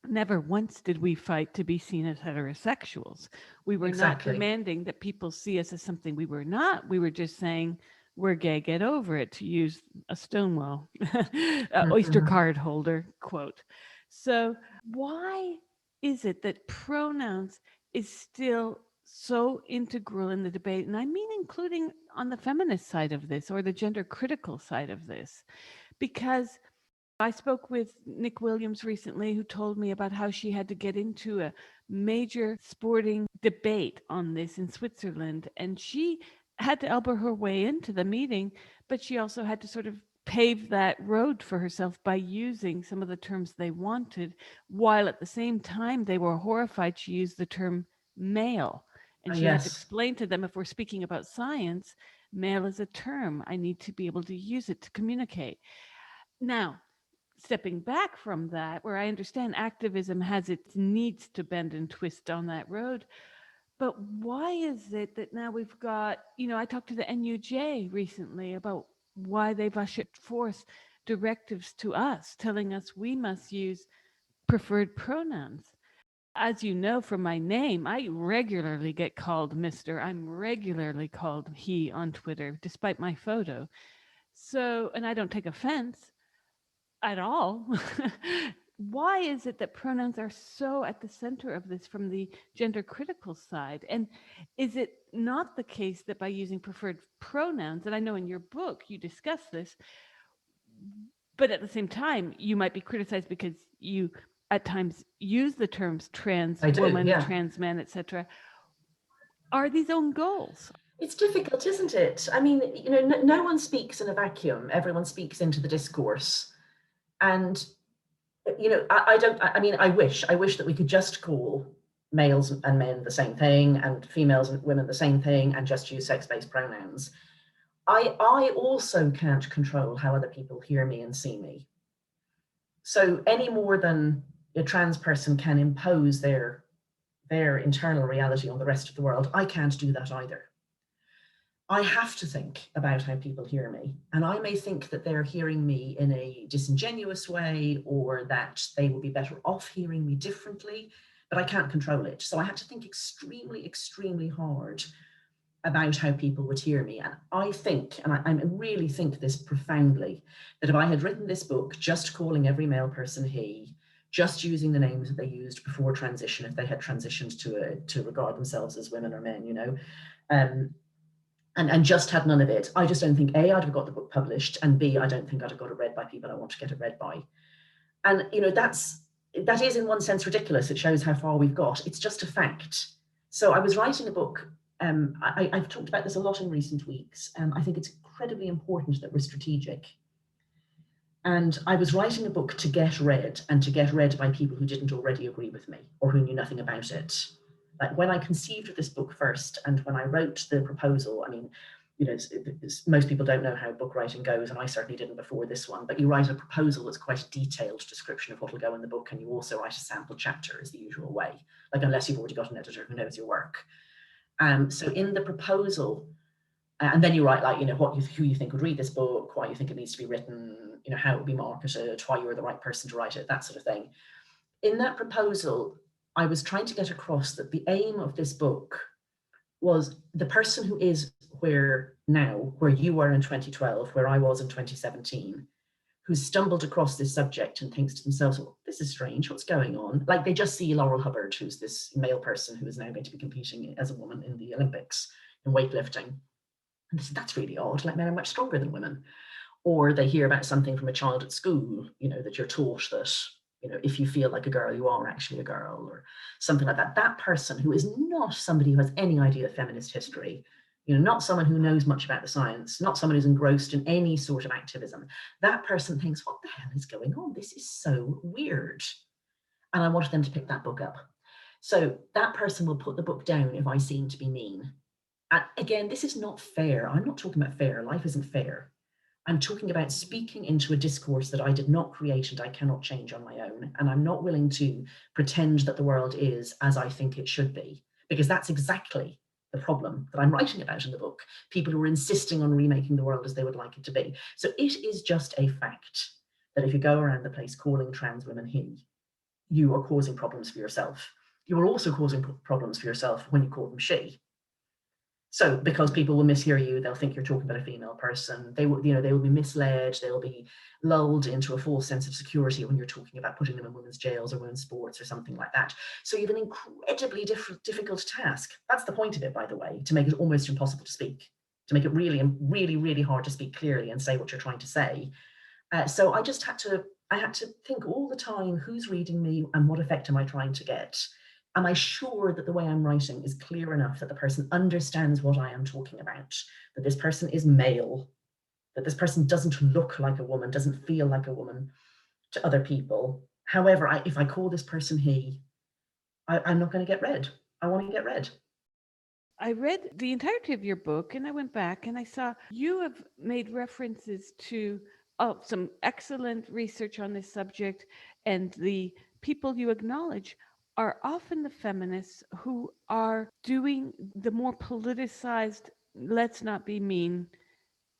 never once did we fight to be seen as heterosexuals. We were not demanding that people see us as something we were not. We were just saying, we're gay, get over it, to use a Stonewall Oyster card holder quote. So why is it that pronouns is still so integral in the debate? And I mean, including on the feminist side of this or the gender critical side of this, because I spoke with Nick Williams recently, who told me about how she had to get into a major sporting debate on this in Switzerland. And she had to elbow her way into the meeting, but she also had to sort of pave that road for herself by using some of the terms they wanted, while at the same time they were horrified she used the term male. And she had to explain to them, if we're speaking about science, male is a term. I need to be able to use it to communicate. Now, stepping back from that, where I understand activism has its needs to bend and twist on that road, but why is it that now we've got, I talked to the NUJ recently about why they've ushered forth directives to us telling us we must use preferred pronouns. As you know from my name, I regularly get called Mr. I'm regularly called he on Twitter, despite my photo. So, and I don't take offense at all. Why is it that pronouns are so at the center of this from the gender critical side? And is it not the case that by using preferred pronouns, and I know in your book you discuss this, but at the same time, you might be criticized because you at times use the terms trans woman, trans man, etc. Are these own goals? It's difficult, isn't it? I mean, no one speaks in a vacuum. Everyone speaks into the discourse. And, I wish that we could just call males and men the same thing and females and women the same thing and just use sex-based pronouns. I also can't control how other people hear me and see me. So any more than a trans person can impose their internal reality on the rest of the world, I can't do that either. I have to think about how people hear me. And I may think that they're hearing me in a disingenuous way, or that they will be better off hearing me differently, but I can't control it. So I have to think extremely, extremely hard about how people would hear me. And I think, and I really think this profoundly, that if I had written this book just calling every male person he, just using the names that they used before transition, if they had transitioned to regard themselves as women or men, and just had none of it, I just don't think A, I'd have got the book published, and B, I don't think I'd have got it read by people I want to get it read by. And that's that is in one sense ridiculous. It shows how far we've got. It's just a fact. So I was writing a book. I've talked about this a lot in recent weeks. I think it's incredibly important that we're strategic. And I was writing a book to get read, and to get read by people who didn't already agree with me or who knew nothing about it. Like when I conceived of this book first, and when I wrote the proposal, I mean, most people don't know how book writing goes, and I certainly didn't before this one, but you write a proposal that's quite a detailed description of what will go in the book, and you also write a sample chapter is the usual way, like unless you've already got an editor who knows your work. So in the proposal, and then you write like, who you think would read this book, why you think it needs to be written, how it would be marketed, why you were the right person to write it, that sort of thing. In that proposal, I was trying to get across that the aim of this book was the person who is where you were in 2012, where I was in 2017, who's stumbled across this subject and thinks to themselves, well, this is strange, what's going on? Like they just see Laurel Hubbard, who's this male person who is now going to be competing as a woman in the Olympics in weightlifting. And they say, that's really odd, like men are much stronger than women. Or they hear about something from a child at school, that you're taught that, if you feel like a girl, you are actually a girl, or something like that. That person who is not somebody who has any idea of feminist history, not someone who knows much about the science, not someone who's engrossed in any sort of activism, that person thinks, what the hell is going on? This is so weird. And I wanted them to pick that book up. So that person will put the book down if I seem to be mean. And again, this is not fair. I'm not talking about fair. Life isn't fair. I'm talking about speaking into a discourse that I did not create and I cannot change on my own. And I'm not willing to pretend that the world is as I think it should be, because that's exactly the problem that I'm writing about in the book. People who are insisting on remaking the world as they would like it to be. So it is just a fact that if you go around the place calling trans women he, you are causing problems for yourself. You are also causing problems for yourself when you call them she. So because people will mishear you, they'll think you're talking about a female person. They will be misled. They will be lulled into a false sense of security when you're talking about putting them in women's jails or women's sports or something like that. So you have an incredibly difficult task. That's the point of it, by the way, to make it almost impossible to speak, to make it really, really, really hard to speak clearly and say what you're trying to say. So I had to think all the time, who's reading me and what effect am I trying to get? Am I sure that the way I'm writing is clear enough that the person understands what I am talking about, that this person is male, that this person doesn't look like a woman, doesn't feel like a woman to other people? However, if I call this person he, I'm not going to get read. I want to get read. I read the entirety of your book and I went back and I saw you have made references to some excellent research on this subject, and the people you acknowledge are often the feminists who are doing the more politicized, let's not be mean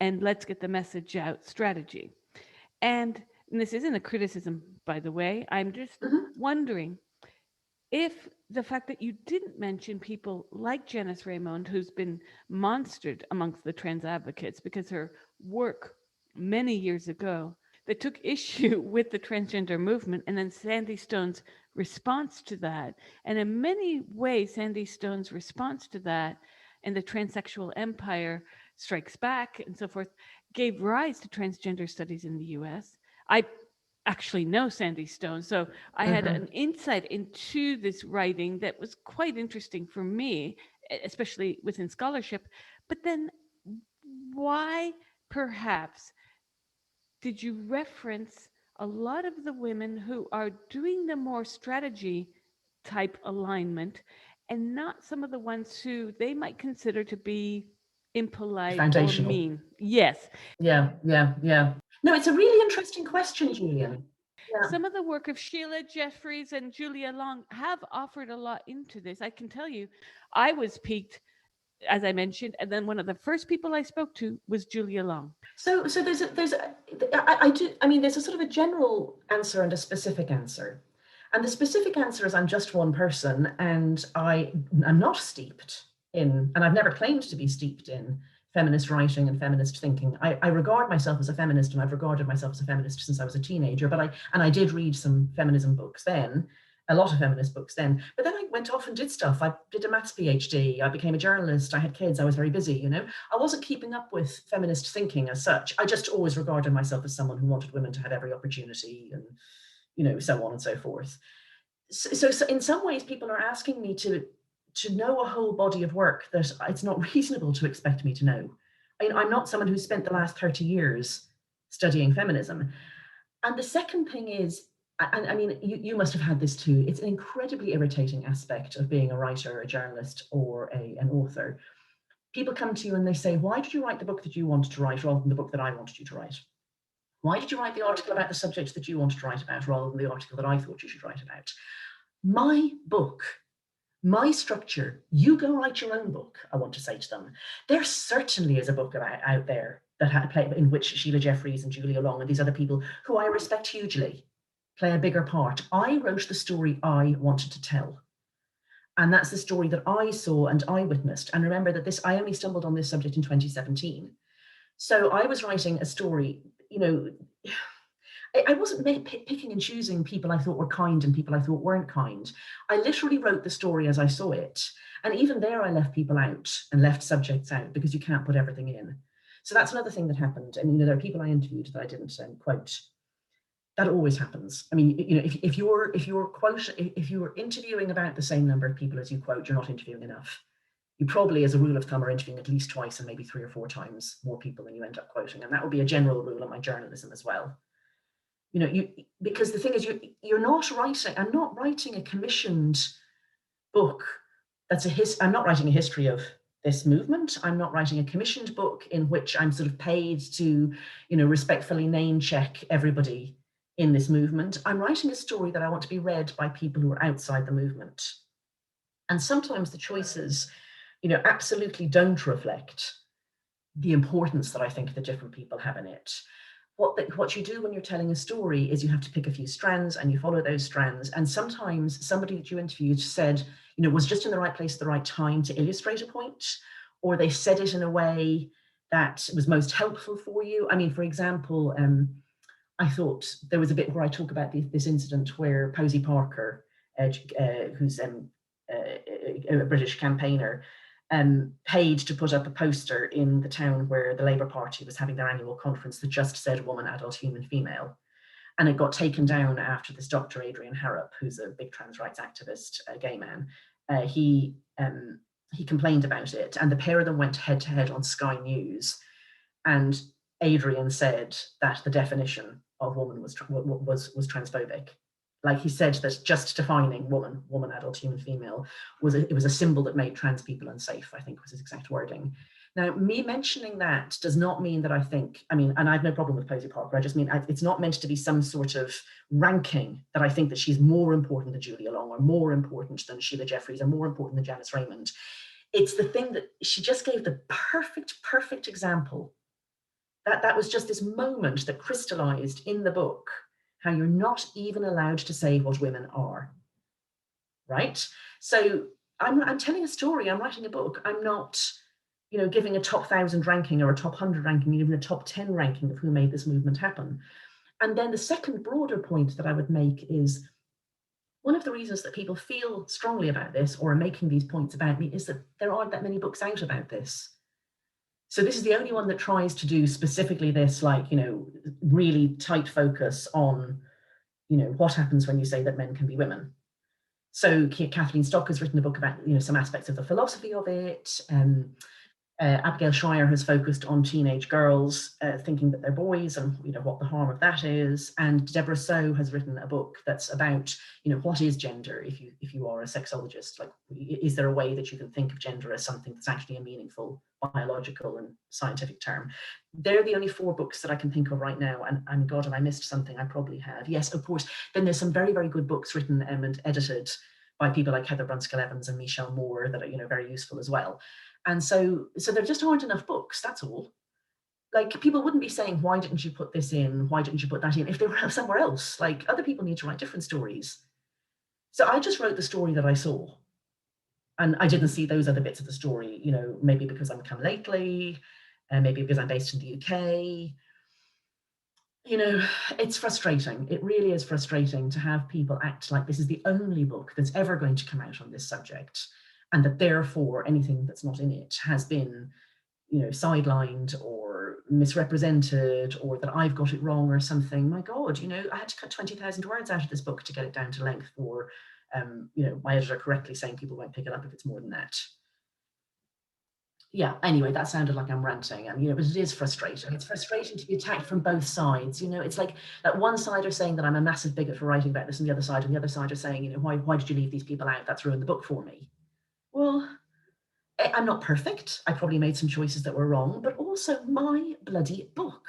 and let's get the message out strategy. And this isn't a criticism, by the way. I'm just wondering if the fact that you didn't mention people like Janice Raymond, who's been monstered amongst the trans advocates because her work many years ago that took issue with the transgender movement, and then Sandy Stone's response to that. And in many ways, Sandy Stone's response to that and the transsexual empire strikes back and so forth gave rise to transgender studies in the US. I actually know Sandy Stone, so I had an insight into this writing that was quite interesting for me, especially within scholarship. But then why perhaps did you reference a lot of the women who are doing the more strategy type alignment and not some of the ones who they might consider to be impolite or mean? Yes. Yeah. No, it's a really interesting question, Julian. Yeah. Some of the work of Sheila Jeffries and Julia Long have offered a lot into this. I can tell you, I was piqued, as I mentioned, and then one of the first people I spoke to was Julia Long. So there's a sort of a general answer and a specific answer. And the specific answer is I'm just one person and I am not steeped in, and I've never claimed to be steeped in feminist writing and feminist thinking. I regard myself as a feminist, and I've regarded myself as a feminist since I was a teenager, but I did read some feminism books then, a lot of feminist books then, but then I went off and did stuff. I did a maths PhD, I became a journalist, I had kids, I was very busy, I wasn't keeping up with feminist thinking as such. I just always regarded myself as someone who wanted women to have every opportunity and so on and so forth. So in some ways, people are asking me to know a whole body of work that it's not reasonable to expect me to know. I'm not someone who's spent the last 30 years studying feminism. And the second thing is, and I mean, you must have had this too, it's an incredibly irritating aspect of being a writer, a journalist, or an author. People come to you and they say, why did you write the book that you wanted to write rather than the book that I wanted you to write? Why did you write the article about the subject that you wanted to write about rather than the article that I thought you should write about? My book, my structure, you go write your own book, I want to say to them. There certainly is a book out there in which Sheila Jeffreys and Julia Long and these other people, who I respect hugely, play a bigger part. I wrote the story I wanted to tell. And that's the story that I saw and I witnessed. And remember that I only stumbled on this subject in 2017. So I was writing a story, I wasn't picking and choosing people I thought were kind and people I thought weren't kind. I literally wrote the story as I saw it. And even there, I left people out and left subjects out because you can't put everything in. So that's another thing that happened. I mean, there are people I interviewed that I didn't quote. That always happens. I mean, if you're interviewing about the same number of people as you quote, you're not interviewing enough. You probably, as a rule of thumb, are interviewing at least twice and maybe 3 or 4 times more people than you end up quoting. And that would be a general rule of my journalism as well. Because the thing is, you're not writing. I'm not writing a commissioned book. I'm not writing a history of this movement. I'm not writing a commissioned book in which I'm sort of paid to, respectfully name check everybody in this movement. I'm writing a story that I want to be read by people who are outside the movement. And sometimes the choices, absolutely don't reflect the importance that I think the different people have in it. What you do when you're telling a story is you have to pick a few strands and you follow those strands. And sometimes somebody that you interviewed said, was just in the right place at the right time to illustrate a point, or they said it in a way that was most helpful for you. I mean, for example, I thought there was a bit where I talk about this incident where Posey Parker, who's a British campaigner, paid to put up a poster in the town where the Labour Party was having their annual conference that just said woman, adult, human, female. And it got taken down after this Dr. Adrian Harrop, who's a big trans rights activist, a gay man. He complained about it, and the pair of them went head to head on Sky News. And Adrian said that the definition of woman was transphobic. Like, he said that just defining woman, adult, human, female, was a symbol that made trans people unsafe, I think was his exact wording. Now, me mentioning that does not mean that and I have no problem with Posey Parker. I just mean it's not meant to be some sort of ranking that I think that she's more important than Julia Long, or more important than Sheila Jeffreys, or more important than Janice Raymond. It's the thing that she just gave the perfect example. That was just this moment that crystallized in the book how you're not even allowed to say what women are, right? So I'm telling a story, I'm writing a book. I'm not, giving a top 1,000 ranking or a top 100 ranking, even a top 10 ranking of who made this movement happen. And then the second broader point that I would make is, one of the reasons that people feel strongly about this or are making these points about me is that there aren't that many books out about this. So this is the only one that tries to do specifically this, really tight focus on, what happens when you say that men can be women. So Kathleen Stock has written a book about, some aspects of the philosophy of it. Abigail Schreier has focused on teenage girls thinking that they're boys and what the harm of that is. And Deborah So has written a book that's about what is gender if you are a sexologist. Like, is there a way that you can think of gender as something that's actually a meaningful biological and scientific term? They're the only 4 books that I can think of right now. And God, and I missed something, I probably have. Yes, of course. Then there's some very, very good books written and edited by people like Heather Brunskill Evans and Michelle Moore that are very useful as well. And so there just aren't enough books, that's all. Like, people wouldn't be saying, why didn't you put this in? Why didn't you put that in? If they were somewhere else. Like, other people need to write different stories. So I just wrote the story that I saw. And I didn't see those other bits of the story, maybe because I'm come lately, and maybe because I'm based in the UK. It's frustrating. It really is frustrating to have people act like this is the only book that's ever going to come out on this subject, and that therefore anything that's not in it has been, sidelined or, or misrepresented, or that I've got it wrong or something, my God, I had to cut 20,000 words out of this book to get it down to length for, my editor correctly saying people won't pick it up if it's more than that. Yeah, anyway, that sounded like I'm ranting, but it is frustrating. It's frustrating to be attacked from both sides. It's like that one side are saying that I'm a massive bigot for writing about this, and the other side are saying, why did you leave these people out? That's ruined the book for me. Well, I'm not perfect. I probably made some choices that were wrong, but also my bloody book.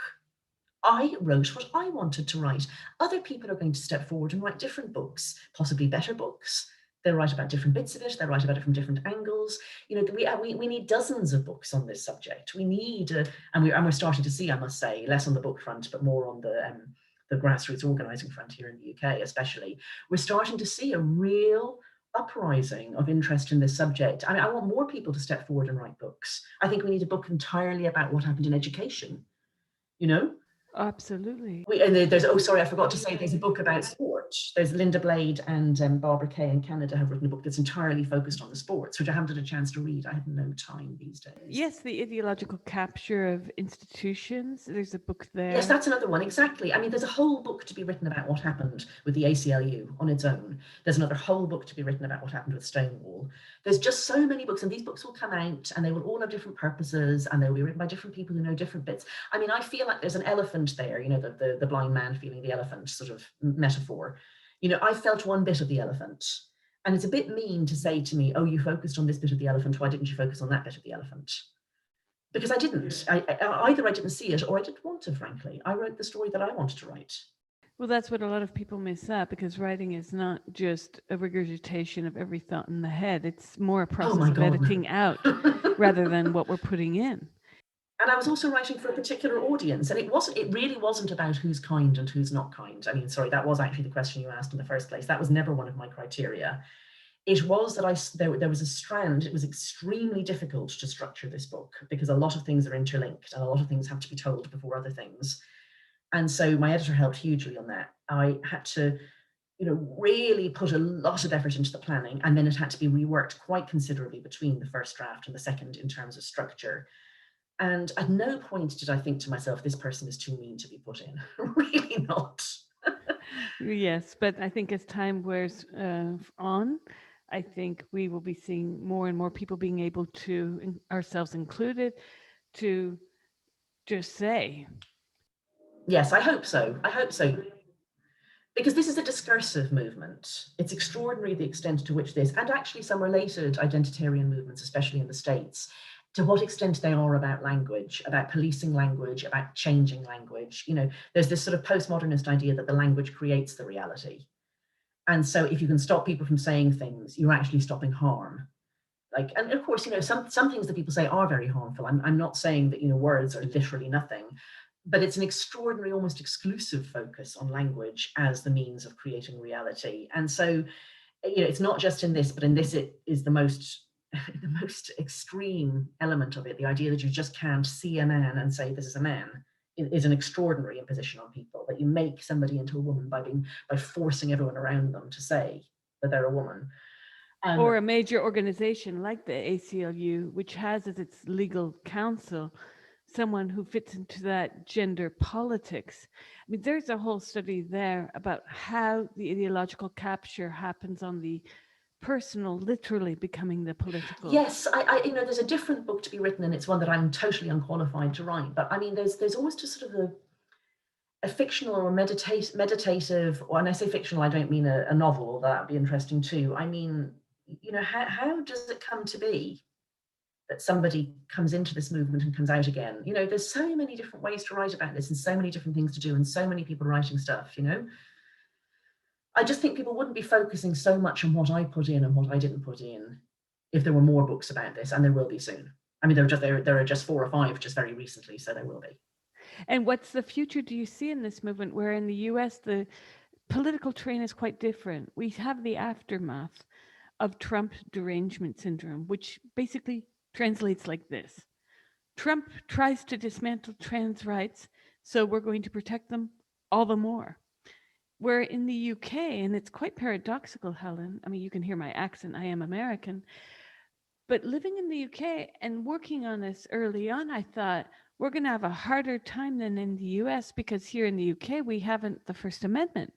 I wrote what I wanted to write. Other people are going to step forward and write different books, possibly better books. They'll write about different bits of it. They'll write about it from different angles. We need dozens of books on this subject. We need, and we're starting to see, I must say, less on the book front, but more on the grassroots organising front here in the UK, especially. We're starting to see a real uprising of interest in this subject. I want more people to step forward and write books. I think we need a book entirely about what happened in education. Absolutely. And there's, I forgot to say, there's a book about sport. There's Linda Blade and Barbara Kay in Canada have written a book that's entirely focused on the sports, which I haven't had a chance to read. I have no time these days. Yes, the ideological capture of institutions. There's a book there. Yes, that's another one, exactly. There's a whole book to be written about what happened with the ACLU on its own. There's another whole book to be written about what happened with Stonewall. There's just so many books, and these books will come out, and they will all have different purposes, and they will be written by different people who know different bits. I feel like there's an elephant there, the blind man feeling the elephant sort of metaphor. I felt one bit of the elephant. And it's a bit mean to say to me, oh, you focused on this bit of the elephant, why didn't you focus on that bit of the elephant? Because I didn't. Either I didn't see it or I didn't want to, frankly. I wrote the story that I wanted to write. Well, that's what a lot of people miss out, because writing is not just a regurgitation of every thought in the head. It's more a process of editing out rather than what we're putting in. And I was also writing for a particular audience, and it really wasn't about who's kind and who's not kind. Sorry, that was actually the question you asked in the first place. That was never one of my criteria. It was that there was a strand. It was extremely difficult to structure this book because a lot of things are interlinked and a lot of things have to be told before other things. And so my editor helped hugely on that. I had to, really put a lot of effort into the planning, and then it had to be reworked quite considerably between the first draft and the second in terms of structure. And at no point did I think to myself, this person is too mean to be put in. Really not. Yes, but I think as time wears on, I think we will be seeing more and more people being able to, ourselves included, to just say. Yes, I hope so. I hope so. Because this is a discursive movement. It's extraordinary the extent to which this, and actually some related identitarian movements, especially in the States, to what extent they are about language, about policing language, about changing language. There's this sort of postmodernist idea that the language creates the reality. And so if you can stop people from saying things, you're actually stopping harm. And of course, some things that people say are very harmful. I'm not saying that, words are literally nothing, but it's an extraordinary, almost exclusive focus on language as the means of creating reality. And so, it's not just in this, but in this, it is the most extreme element of it. The idea that you just can't see a man and say, this is a man, is an extraordinary imposition on people, that you make somebody into a woman by forcing everyone around them to say that they're a woman. Or a major organization like the ACLU, which has as its legal counsel someone who fits into that gender politics. There's a whole study there about how the ideological capture happens on the personal, literally becoming the political. Yes, there's a different book to be written, and it's one that I'm totally unqualified to write. But there's almost a sort of a fictional or meditative, when I say fictional, I don't mean a novel, although that would be interesting too. How does it come to be that somebody comes into this movement and comes out again? There's so many different ways to write about this and so many different things to do and so many people writing stuff, I just think people wouldn't be focusing so much on what I put in and what I didn't put in if there were more books about this, and there will be soon. There are just 4 or 5 just very recently, so there will be. And what's the future do you see in this movement, where in the US the political terrain is quite different? We have the aftermath of Trump derangement syndrome, which basically translates like this: Trump tries to dismantle trans rights, so we're going to protect them all the more. Where in the UK, and it's quite paradoxical, Helen, you can hear my accent, I am American, but living in the UK and working on this early on, I thought, we're going to have a harder time than in the US because here in the UK, we haven't the First Amendment.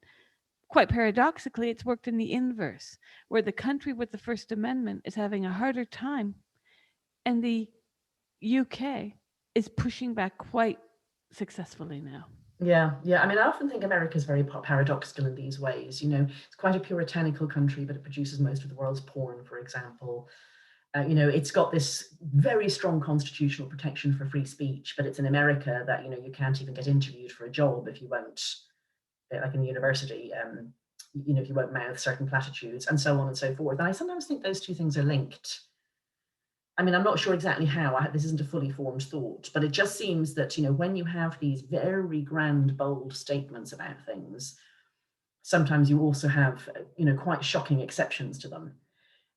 Quite paradoxically, it's worked in the inverse, where the country with the First Amendment is having a harder time, and the UK is pushing back quite successfully now. Yeah, yeah. I mean, I often think America is very paradoxical in these ways. You know, it's quite a puritanical country, but it produces most of the world's porn, for example. You know, it's got this very strong constitutional protection for free speech, but it's in America that, you know, you can't even get interviewed for a job if you won't, like in the university, you know, if you won't mouth certain platitudes and so on and so forth. And I sometimes think those two things are linked. I mean, I'm not sure exactly how. This isn't a fully formed thought, but it just seems that, you know, when you have these very grand, bold statements about things, sometimes you also have, you know, quite shocking exceptions to them.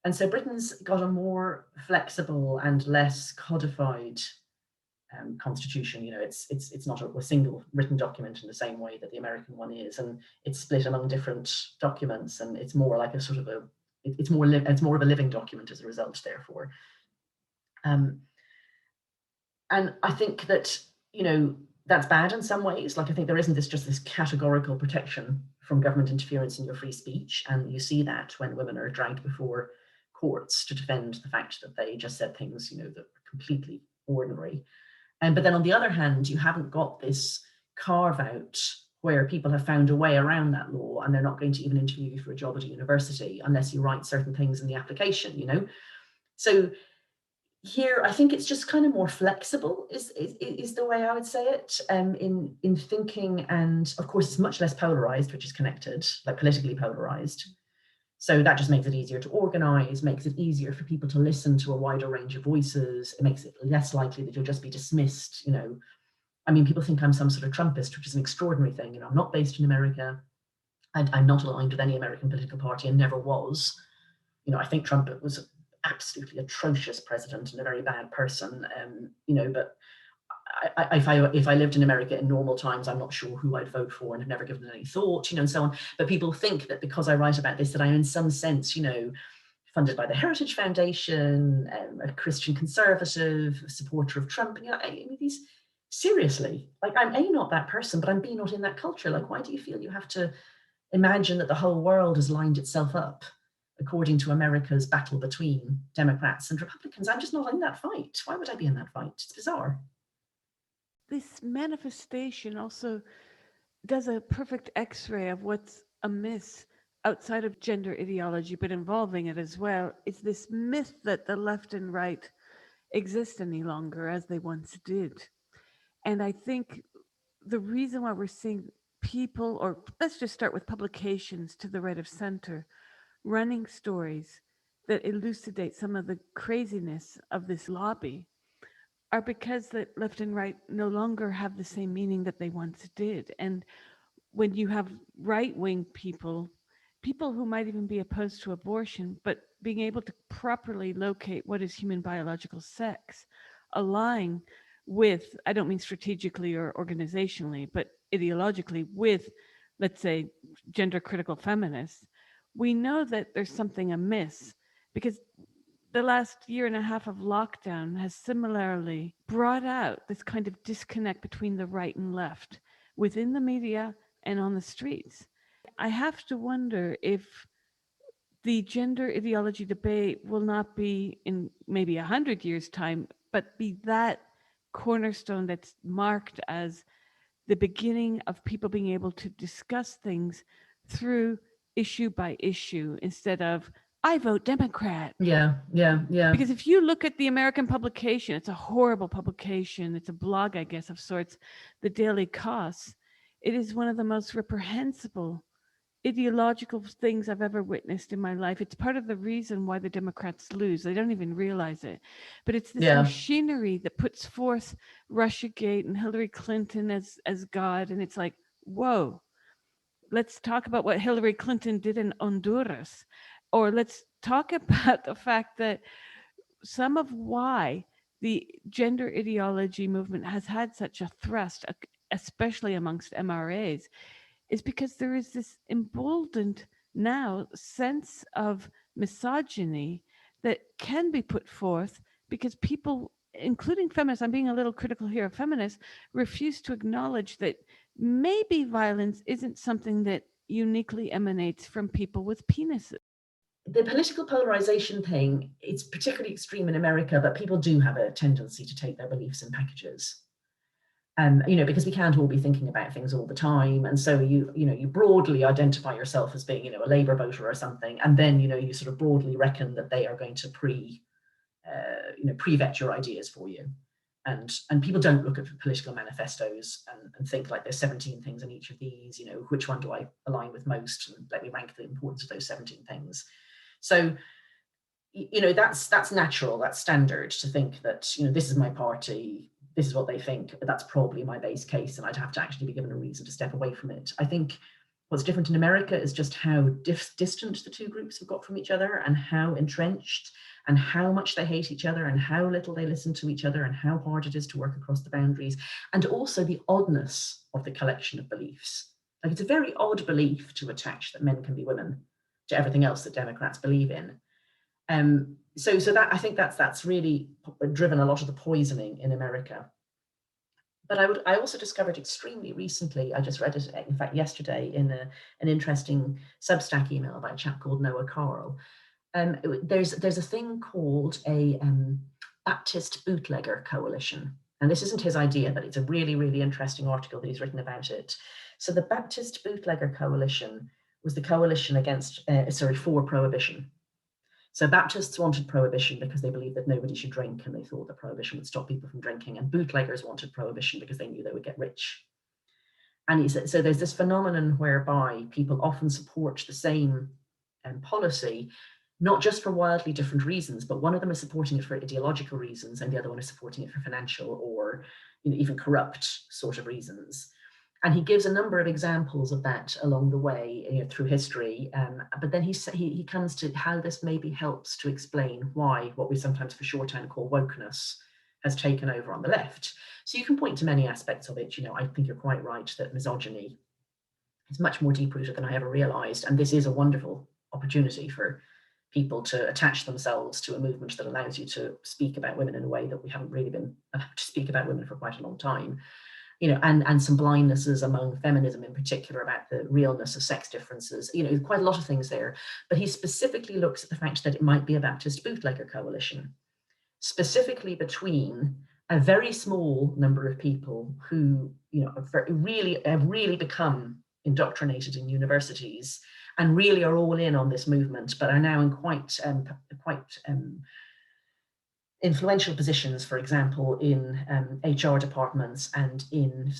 And so Britain's got a more flexible and less codified constitution. You know, it's not a single written document in the same way that the American one is, and it's split among different documents, and it's more like a sort of a it's more of a living document as a result. Therefore, um, and I think that, you know, that's bad in some ways. Like, I think there isn't just this categorical protection from government interference in your free speech, and you see that when women are dragged before courts to defend the fact that they just said things, you know, that were completely ordinary. And but then on the other hand, you haven't got this carve out where people have found a way around that law, and they're not going to even interview you for a job at a university unless you write certain things in the application, you know. So here, I think it's just kind of more flexible is the way I would say it, in thinking. And of course, it's much less polarized, which is connected, like politically polarized. So that just makes it easier to organize, makes it easier for people to listen to a wider range of voices. It makes it less likely that you'll just be dismissed. You know, I mean, people think I'm some sort of Trumpist, which is an extraordinary thing. You know, I'm not based in America. I'm not aligned with any American political party and never was. You know, I think Trump was absolutely atrocious president and a very bad person. You know, but if I lived in America in normal times, I'm not sure who I'd vote for and have never given it any thought, you know, and so on. But people think that because I write about this, that I'm in some sense, you know, funded by the Heritage Foundation, a Christian conservative, a supporter of Trump. You know, I mean, these seriously, like, I'm A, not that person, but I'm B, not in that culture. Like, why do you feel you have to imagine that the whole world has lined itself up according to America's battle between Democrats and Republicans? I'm just not in that fight. Why would I be in that fight? It's bizarre. This manifestation also does a perfect x ray of what's amiss outside of gender ideology, but involving it as well. It's this myth that the left and right exist any longer as they once did. And I think the reason why we're seeing people, or let's just start with publications to the right of center, running stories that elucidate some of the craziness of this lobby are because that left and right no longer have the same meaning that they once did. And when you have right wing people, people who might even be opposed to abortion, but being able to properly locate what is human biological sex, align with, I don't mean strategically or organizationally, but ideologically with, let's say, gender critical feminists, we know that there's something amiss because the last year and a half of lockdown has similarly brought out this kind of disconnect between the right and left within the media and on the streets. I have to wonder if the gender ideology debate will not be in maybe 100 years' time, but be that cornerstone that's marked as the beginning of people being able to discuss things through issue by issue instead of, I vote Democrat. Yeah, yeah, yeah, Because if you look at the American publication, it's a horrible publication. It's a blog, I guess, of sorts, The Daily Costs. It is one of the most reprehensible ideological things I've ever witnessed in my life. It's part of the reason why the Democrats lose. They don't even realize it. But it's this yeah, machinery that puts forth Russiagate and Hillary Clinton as God. And it's like, whoa, let's talk about what Hillary Clinton did in Honduras. Or let's talk about the fact that some of why the gender ideology movement has had such a thrust, especially amongst MRAs, is because there is this emboldened now sense of misogyny that can be put forth because people including feminists, I'm being a little critical here of feminists, refuse to acknowledge that maybe violence isn't something that uniquely emanates from people with penises. The political polarization thing, it's particularly extreme in America, but people do have a tendency to take their beliefs in packages. Because we can't all be thinking about things all the time. And so you broadly identify yourself as being, a Labour voter or something. And then, you sort of broadly reckon that they are going to pre-vet your ideas for you. And people don't look at political manifestos and think like there's 17 things in each of these, which one do I align with most? And let me rank the importance of those 17 things. So, that's natural, that's standard to think that, this is my party, this is what they think, but that's probably my base case, and I'd have to actually be given a reason to step away from it. I think what's different in America is just how distant the two groups have got from each other, and how entrenched, and how much they hate each other, and how little they listen to each other, and how hard it is to work across the boundaries, and also the oddness of the collection of beliefs. Like, it's a very odd belief to attach that men can be women to everything else that Democrats believe in. So that, I think that's really driven a lot of the poisoning in America. But I also discovered extremely recently, I just read it, in fact, yesterday, in an interesting Substack email by a chap called Noah Carl. There's a thing called a Baptist Bootlegger Coalition. And this isn't his idea, but it's a really, really interesting article that he's written about it. So the Baptist Bootlegger Coalition was the coalition for prohibition. So Baptists wanted prohibition because they believed that nobody should drink, and they thought that prohibition would stop people from drinking. And bootleggers wanted prohibition because they knew they would get rich. And he said, so there's this phenomenon whereby people often support the same policy, not just for wildly different reasons, but one of them is supporting it for ideological reasons, and the other one is supporting it for financial or even corrupt sort of reasons. And he gives a number of examples of that along the way, through history. But then he comes to how this maybe helps to explain why what we sometimes for shorthand call wokeness has taken over on the left. So you can point to many aspects of it. I think you're quite right that misogyny is much more deep-rooted than I ever realized. And this is a wonderful opportunity for people to attach themselves to a movement that allows you to speak about women in a way that we haven't really been allowed to speak about women for quite a long time. And some blindnesses among feminism in particular about the realness of sex differences, quite a lot of things there. But he specifically looks at the fact that it might be a Baptist bootlegger coalition, specifically between a very small number of people who, have really become indoctrinated in universities and really are all in on this movement, but are now in quite influential positions, for example, in HR departments and in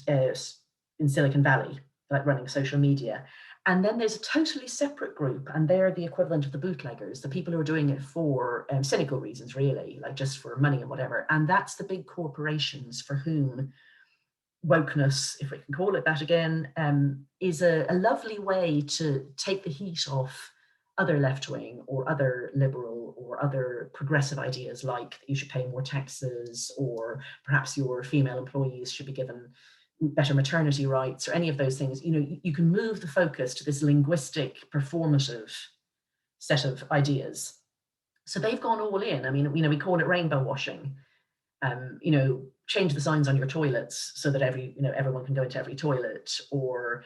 Silicon Valley, like running social media. And then there's a totally separate group, and they're the equivalent of the bootleggers, the people who are doing it for cynical reasons, really, like just for money and whatever. And that's the big corporations for whom wokeness, if we can call it that again, is a lovely way to take the heat off other left-wing or other liberal or other progressive ideas, like that you should pay more taxes, or perhaps your female employees should be given better maternity rights, or any of those things. You can move the focus to this linguistic, performative set of ideas. So they've gone all in. I mean, we call it rainbow washing. Change the signs on your toilets so that everyone can go into every toilet, or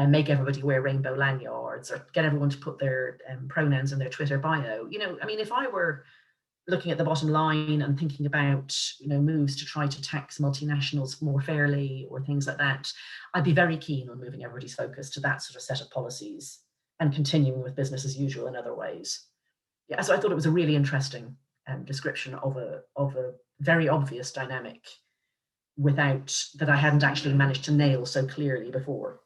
make everybody wear rainbow lanyards, or get everyone to put their pronouns in their Twitter bio. If I were looking at the bottom line and thinking about moves to try to tax multinationals more fairly or things like that, I'd be very keen on moving everybody's focus to that sort of set of policies and continuing with business as usual in other ways. Yeah, so I thought it was a really interesting description of a very obvious dynamic that I hadn't actually managed to nail so clearly before.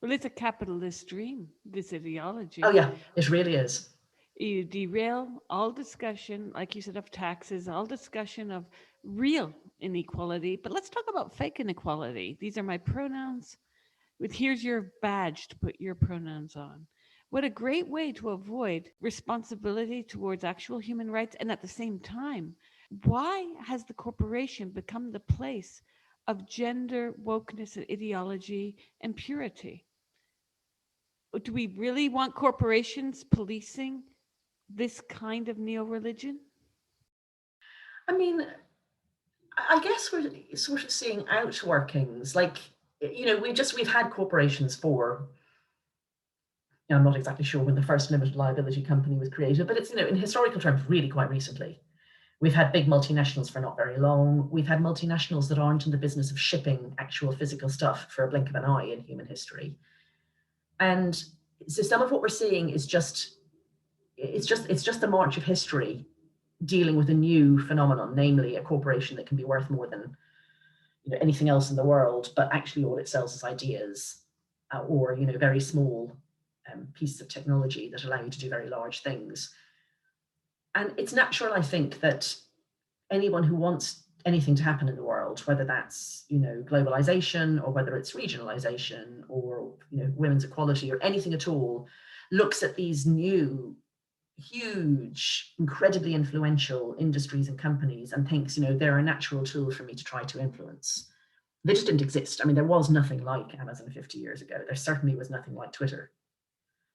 Well, it's a capitalist dream, this ideology. Oh yeah, it really is. You derail all discussion, like you said, of taxes, all discussion of real inequality. But let's talk about fake inequality. These are my pronouns. Here's your badge to put your pronouns on. What a great way to avoid responsibility towards actual human rights. And at the same time, why has the corporation become the place of gender wokeness and ideology and purity? Do we really want corporations policing this kind of neo-religion? I mean, I guess we're sort of seeing outworkings. Like, we've had corporations for, I'm not exactly sure when the first limited liability company was created, but it's, in historical terms, really quite recently. We've had big multinationals for not very long. We've had multinationals that aren't in the business of shipping actual physical stuff for a blink of an eye in human history. And so some of what we're seeing is it's just the march of history dealing with a new phenomenon, namely a corporation that can be worth more than anything else in the world, but actually all it sells is ideas, or very small pieces of technology that allow you to do very large things. And it's natural, I think, that anyone who wants anything to happen in the world, whether that's globalization or whether it's regionalization or women's equality or anything at all, looks at these new huge, incredibly influential industries and companies and thinks, they're a natural tool for me to try to influence. They just didn't exist. I mean, there was nothing like Amazon 50 years ago. There certainly was nothing like Twitter.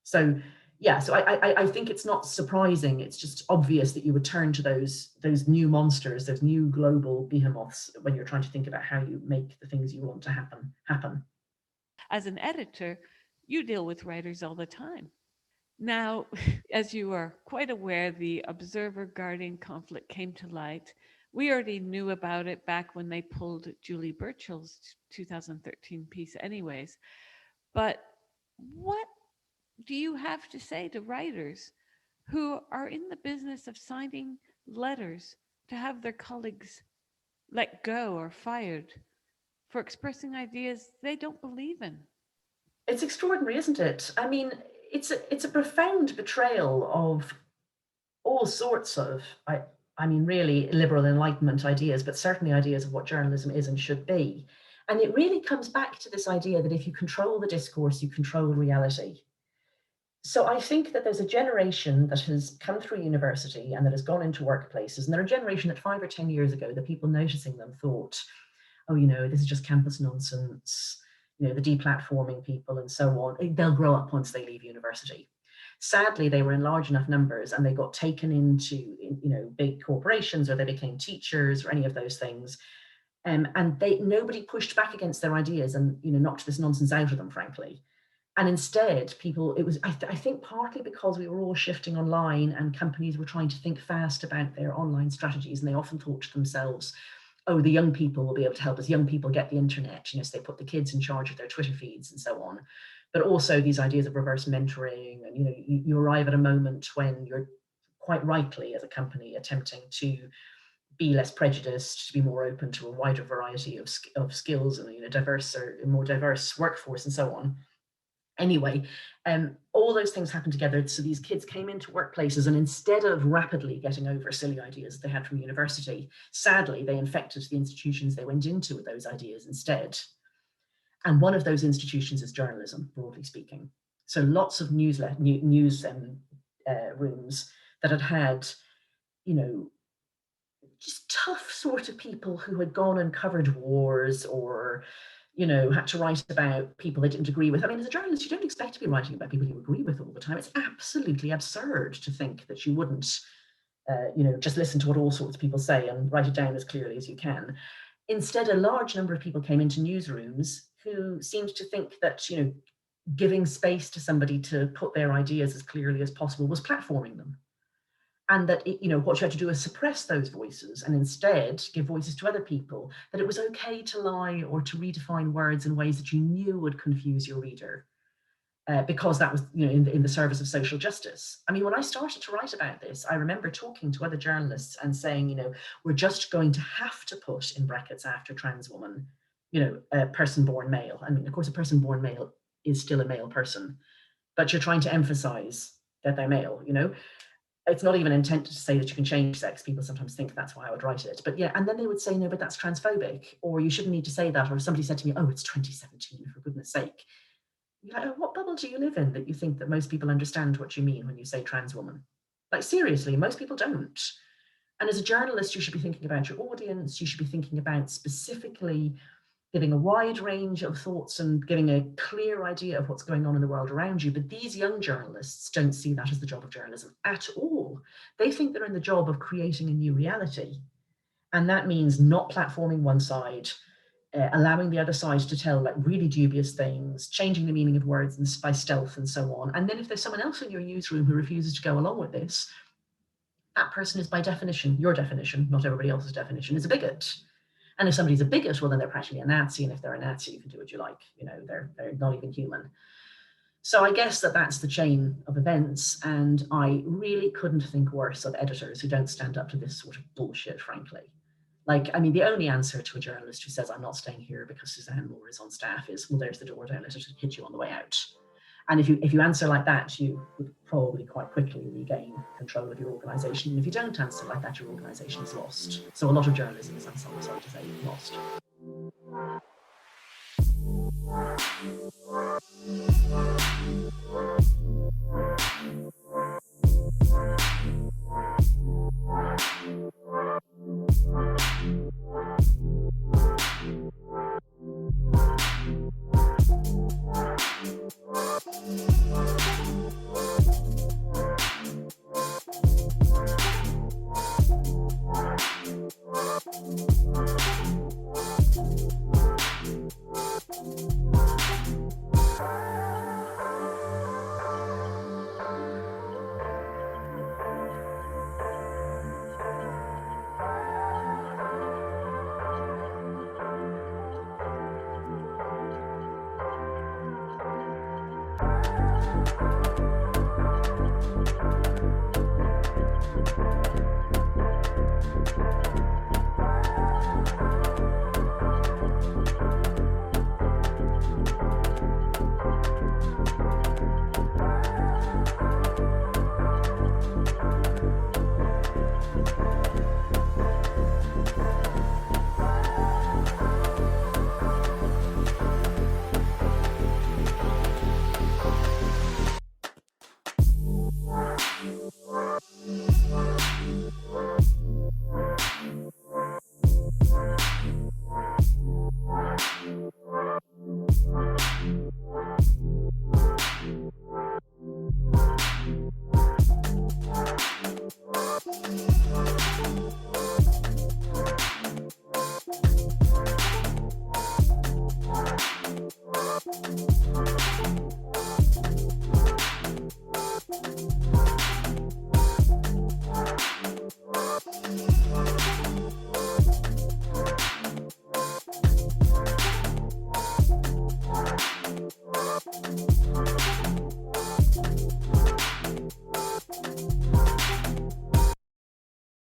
So yeah, so I think it's not surprising. It's just obvious that you would turn to those new monsters, those new global behemoths when you're trying to think about how you make the things you want to happen. As an editor, you deal with writers all the time. Now, as you are quite aware, the Observer Guardian conflict came to light. We already knew about it back when they pulled Julie Burchill's 2013 piece, anyways. But what do you have to say to writers who are in the business of signing letters to have their colleagues let go or fired for expressing ideas they don't believe in? It's extraordinary, isn't it? I mean, it's a profound betrayal of all sorts of, I mean, really liberal Enlightenment ideas, but certainly ideas of what journalism is and should be. And it really comes back to this idea that if you control the discourse, you control reality. So I think that there's a generation that has come through university and that has gone into workplaces, and they're a generation that 5 or 10 years ago, the people noticing them thought, oh, this is just campus nonsense, the deplatforming people and so on. They'll grow up once they leave university. Sadly, they were in large enough numbers and they got taken into, big corporations, or they became teachers or any of those things. And nobody pushed back against their ideas and, knocked this nonsense out of them, frankly. And instead, people, it was, I think partly because we were all shifting online and companies were trying to think fast about their online strategies. And they often thought to themselves, oh, the young people will be able to help us. Young people get the internet, so they put the kids in charge of their Twitter feeds and so on. But also these ideas of reverse mentoring. And, you arrive at a moment when you're quite rightly, as a company, attempting to be less prejudiced, to be more open to a wider variety of skills and, a more diverse workforce and so on. Anyway, all those things happened together. So these kids came into workplaces, and instead of rapidly getting over silly ideas they had from university, sadly, they infected the institutions they went into with those ideas instead. And one of those institutions is journalism, broadly speaking. So lots of news rooms that had, just tough sort of people who had gone and covered wars, or had to write about people they didn't agree with. I mean, as a journalist, you don't expect to be writing about people you agree with all the time. It's absolutely absurd to think that you wouldn't, just listen to what all sorts of people say and write it down as clearly as you can. Instead, a large number of people came into newsrooms who seemed to think that, giving space to somebody to put their ideas as clearly as possible was platforming them. And that, what you had to do is suppress those voices and instead give voices to other people, that it was okay to lie or to redefine words in ways that you knew would confuse your reader, because that was, in the service of social justice. I mean, when I started to write about this, I remember talking to other journalists and saying, we're just going to have to put in brackets after trans woman, a person born male. I mean, of course, a person born male is still a male person, but you're trying to emphasize that they're male, It's not even intended to say that you can change sex. People sometimes think that's why I would write it. But yeah, and then they would say, no, but that's transphobic, or you shouldn't need to say that. Or somebody said to me, oh, it's 2017, for goodness sake. You're like, oh, what bubble do you live in that you think that most people understand what you mean when you say trans woman? Like, seriously, most people don't. And as a journalist, you should be thinking about your audience. You should be thinking about specifically giving a wide range of thoughts and giving a clear idea of what's going on in the world around you. But these young journalists don't see that as the job of journalism at all. They think they're in the job of creating a new reality. And that means not platforming one side, allowing the other side to tell like really dubious things, changing the meaning of words by stealth and so on. And then if there's someone else in your newsroom who refuses to go along with this, that person is by definition, your definition, not everybody else's definition, is a bigot. And if somebody's a bigot, well, then they're practically a Nazi. And if they're a Nazi, you can do what you like. You know, they're not even human. So I guess that's the chain of events. And I really couldn't think worse of editors who don't stand up to this sort of bullshit, frankly. Like, I mean, the only answer to a journalist who says, I'm not staying here because Suzanne Moore is on staff is, well, there's the door, don't let it hit you on the way out. And if you answer like that, you would probably quite quickly regain control of your organisation. And if you don't answer like that, your organisation is lost. So a lot of journalism is, I'm sorry to say, lost.